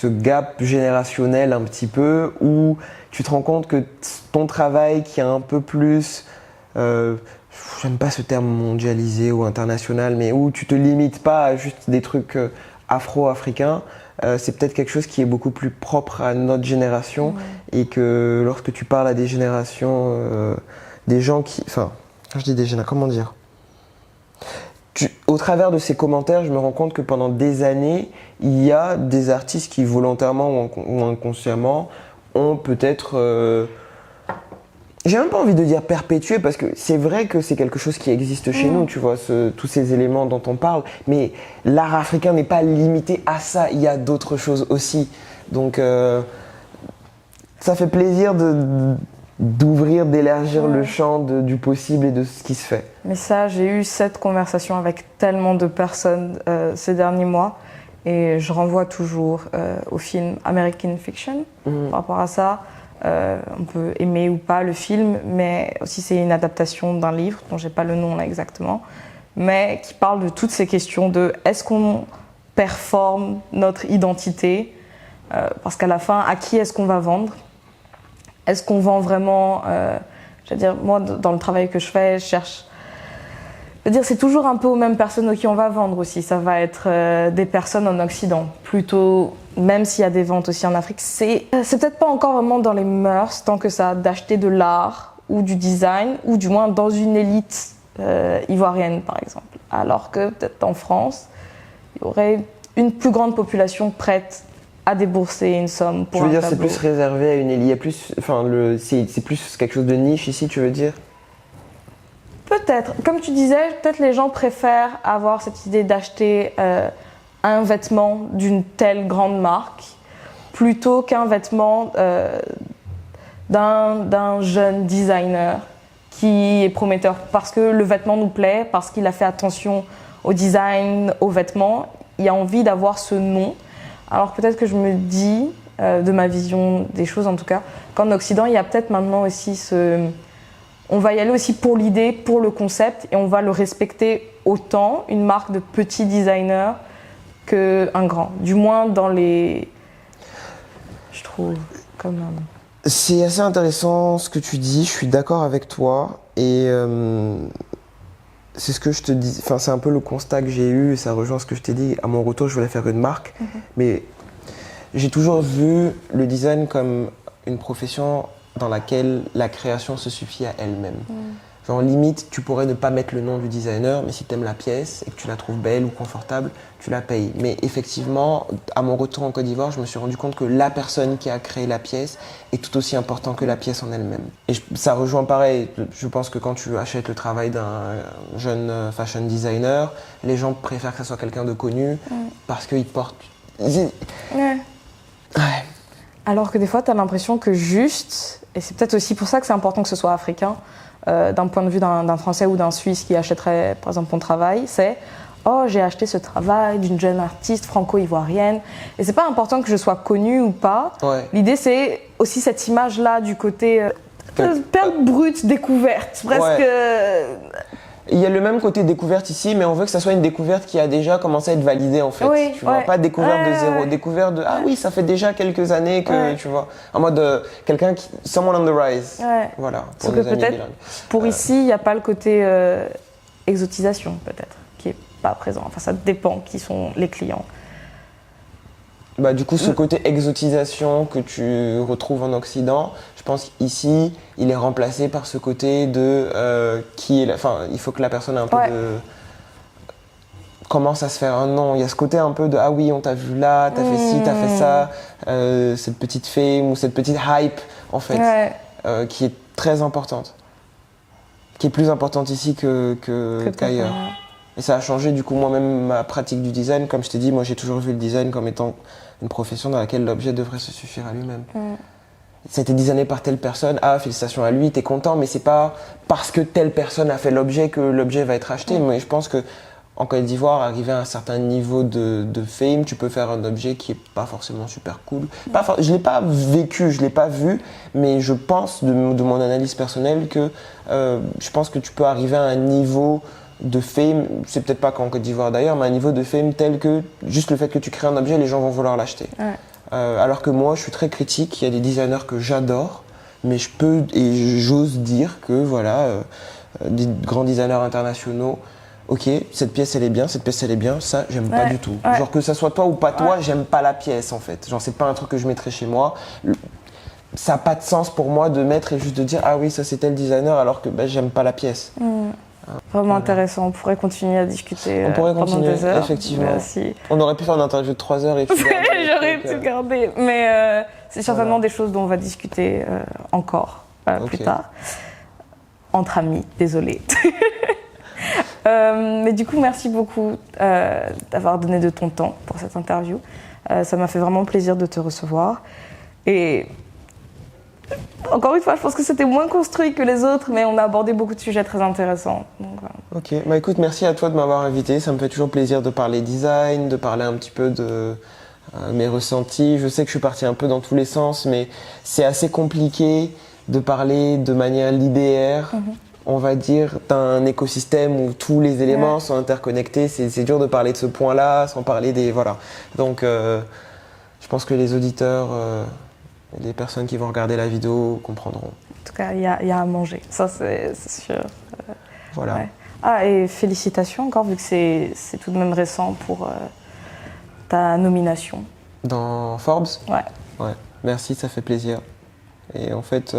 gap générationnel un petit peu où tu te rends compte que ton travail qui est un peu plus, j'aime pas ce terme mondialisé ou international, mais où tu te limites pas à juste des trucs afro-africains, c'est peut-être quelque chose qui est beaucoup plus propre à notre génération et que lorsque tu parles à des générations, des gens qui, quand je dis des générations, comment dire ? Au travers de ces commentaires, je me rends compte que pendant des années, il y a des artistes qui volontairement ou inconsciemment ont peut-être... j'ai même pas envie de dire perpétué parce que c'est vrai que c'est quelque chose qui existe chez nous, tu vois, tous ces éléments dont on parle, mais l'art africain n'est pas limité à ça, il y a d'autres choses aussi. Donc ça fait plaisir d'ouvrir, d'élargir le champ du possible et de ce qui se fait. Mais ça, j'ai eu cette conversation avec tellement de personnes ces derniers mois et je renvoie toujours au film American Fiction par rapport à ça. On peut aimer ou pas le film, mais aussi c'est une adaptation d'un livre dont j'ai pas le nom là exactement, mais qui parle de toutes ces questions de est-ce qu'on performe notre identité parce qu'à la fin, à qui est-ce qu'on va vendre ? Est-ce qu'on vend vraiment moi, dans le travail que je fais, je cherche... c'est toujours un peu aux mêmes personnes qui on va vendre aussi. Ça va être des personnes en Occident. Plutôt, même s'il y a des ventes aussi en Afrique, c'est peut-être pas encore vraiment dans les mœurs, tant que ça, d'acheter de l'art ou du design, ou du moins dans une élite ivoirienne, par exemple. Alors que peut-être en France, il y aurait une plus grande population prête à débourser une somme pour un tableau. Tu veux dire c'est plus réservé à une élite, il y a plus, c'est plus quelque chose de niche ici, tu veux dire ? Peut-être. Comme tu disais, peut-être les gens préfèrent avoir cette idée d'acheter un vêtement d'une telle grande marque plutôt qu'un vêtement d'un jeune designer qui est prometteur parce que le vêtement nous plaît, parce qu'il a fait attention au design, aux vêtements. Il a envie d'avoir ce nom. Alors peut-être que je me dis, de ma vision des choses en tout cas, qu'en Occident, il y a peut-être maintenant aussi on va y aller aussi pour l'idée, pour le concept, et on va le respecter autant, une marque de petit designer, qu'un grand. Du moins dans les... Je trouve, comme... C'est assez intéressant ce que tu dis, je suis d'accord avec toi, et c'est ce que je te dis, c'est un peu le constat que j'ai eu, et ça rejoint ce que je t'ai dit. À mon retour, je voulais faire une marque, mais j'ai toujours vu le design comme une profession dans laquelle la création se suffit à elle-même. Genre limite, tu pourrais ne pas mettre le nom du designer, mais si tu aimes la pièce et que tu la trouves belle ou confortable, tu la payes. Mais effectivement, à mon retour en Côte d'Ivoire, je me suis rendu compte que la personne qui a créé la pièce est tout aussi importante que la pièce en elle-même. Et ça rejoint pareil, je pense que quand tu achètes le travail d'un jeune fashion designer, les gens préfèrent que ça soit quelqu'un de connu parce qu'il porte... Ouais. Alors que des fois, tu as l'impression que juste, et c'est peut-être aussi pour ça que c'est important que ce soit africain, d'un point de vue d'un Français ou d'un Suisse qui achèterait par exemple ton travail, c'est « Oh, j'ai acheté ce travail d'une jeune artiste franco-ivoirienne ». Et c'est pas important que je sois connue ou pas. Ouais. L'idée, c'est aussi cette image-là du côté perle brute, découverte, presque... Il y a le même côté découverte ici, mais on veut que ça soit une découverte qui a déjà commencé à être validée en fait. Oui, tu vois, pas découverte de zéro, ouais. découverte de ah oui, ça fait déjà quelques années que tu vois, en mode quelqu'un qui someone on the rise. Ouais. Voilà. Pour Sauf que nos amis peut-être bilingues. pour ici, il n'y a pas le côté exotisation peut-être qui est pas présent. Enfin, ça dépend qui sont les clients. Bah, du coup, ce côté exotisation que tu retrouves en Occident, je pense qu'ici, il est remplacé par ce côté de enfin, il faut que la personne ait un peu de commence à se faire un nom. Il y a ce côté un peu de ah oui, on t'a vu là, t'as fait ci, t'as fait ça, cette petite fame ou cette petite hype en fait, qui est très importante, qui est plus importante ici qu'ailleurs. Et ça a changé du coup moi-même ma pratique du design. Comme je t'ai dit, moi j'ai toujours vu le design comme étant une profession dans laquelle l'objet devrait se suffire à lui-même. Ça a été designé par telle personne, ah félicitations à lui, t'es content, mais c'est pas parce que telle personne a fait l'objet que l'objet va être acheté. Mais je pense que en Côte d'Ivoire, arrivé à un certain niveau de fame, tu peux faire un objet qui est pas forcément super cool. Je l'ai pas vécu, je l'ai pas vu, mais je pense de mon analyse personnelle que je pense que tu peux arriver à un niveau de fame, c'est peut-être pas qu'en Côte d'Ivoire d'ailleurs, mais un niveau de fame tel que juste le fait que tu crées un objet, les gens vont vouloir l'acheter. Alors que moi, je suis très critique, il y a des designers que j'adore, mais je peux et j'ose dire que voilà, des grands designers internationaux, ok, cette pièce elle est bien, cette pièce elle est bien, ça j'aime pas du tout. Genre que ça soit toi ou pas toi, j'aime pas la pièce en fait. Genre c'est pas un truc que je mettrais chez moi. Ça n'a pas de sens pour moi de mettre et juste de dire ah oui ça c'est tel designer alors que j'aime pas la pièce. Vraiment intéressant, on pourrait continuer à discuter on pourrait pendant continuer, des heures. effectivement. On aurait pu faire une interview de 3 heures et puis j'aurais pu garder, mais c'est certainement des choses dont on va discuter encore plus tard. Entre amis, désolé. Mais du coup, merci beaucoup d'avoir donné de ton temps pour cette interview. Ça m'a fait vraiment plaisir de te recevoir. Et encore une fois, je pense que c'était moins construit que les autres, mais on a abordé beaucoup de sujets très intéressants. Donc, voilà. Ok, bah écoute, merci à toi de m'avoir invité. Ça me fait toujours plaisir de parler design, de parler un petit peu de mes ressentis. Je sais que je suis parti un peu dans tous les sens, mais c'est assez compliqué de parler de manière linéaire. On va dire, d'un écosystème où tous les éléments sont interconnectés. C'est dur de parler de ce point-là sans parler des... Voilà. Donc, je pense que les auditeurs, les personnes qui vont regarder la vidéo comprendront. En tout cas, il y a à manger. Ça, c'est sûr. Voilà. Ouais. Ah, et félicitations encore, vu que c'est tout de même récent pour ta nomination. Dans Forbes ? Ouais. Merci, ça fait plaisir. Et en fait...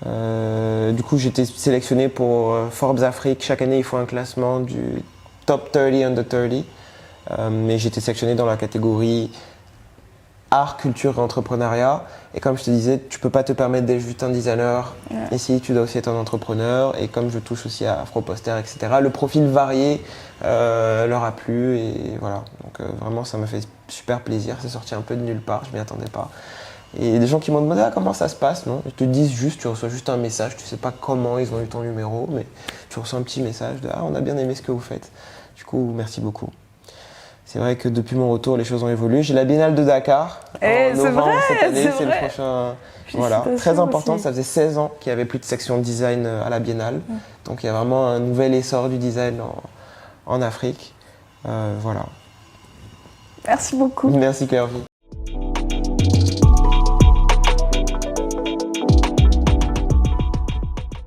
du coup, j'étais sélectionné pour Forbes Afrique. Chaque année, ils font un classement du top 30 under 30. Mais j'étais sélectionné dans la catégorie art, culture et entrepreneuriat. Et comme je te disais, tu peux pas te permettre d'être juste un designer. Ici, tu dois aussi être un entrepreneur. Et comme je touche aussi à Afroposter, etc., le profil varié leur a plu. Et voilà. Donc vraiment, ça m'a fait super plaisir. C'est sorti un peu de nulle part. Je m'y attendais pas. Et des gens qui m'ont demandé comment ça se passe, non ? Ils te disent juste, tu reçois juste un message, tu sais pas comment ils ont eu ton numéro, mais tu reçois un petit message de on a bien aimé ce que vous faites. Du coup, merci beaucoup. C'est vrai que depuis mon retour, les choses ont évolué. J'ai la Biennale de Dakar en novembre cette année, c'est le prochain. Voilà, très important, ça faisait 16 ans qu'il n'y avait plus de section design à la Biennale. Donc il y a vraiment un nouvel essor du design en Afrique. Voilà. Merci beaucoup. Merci Claire.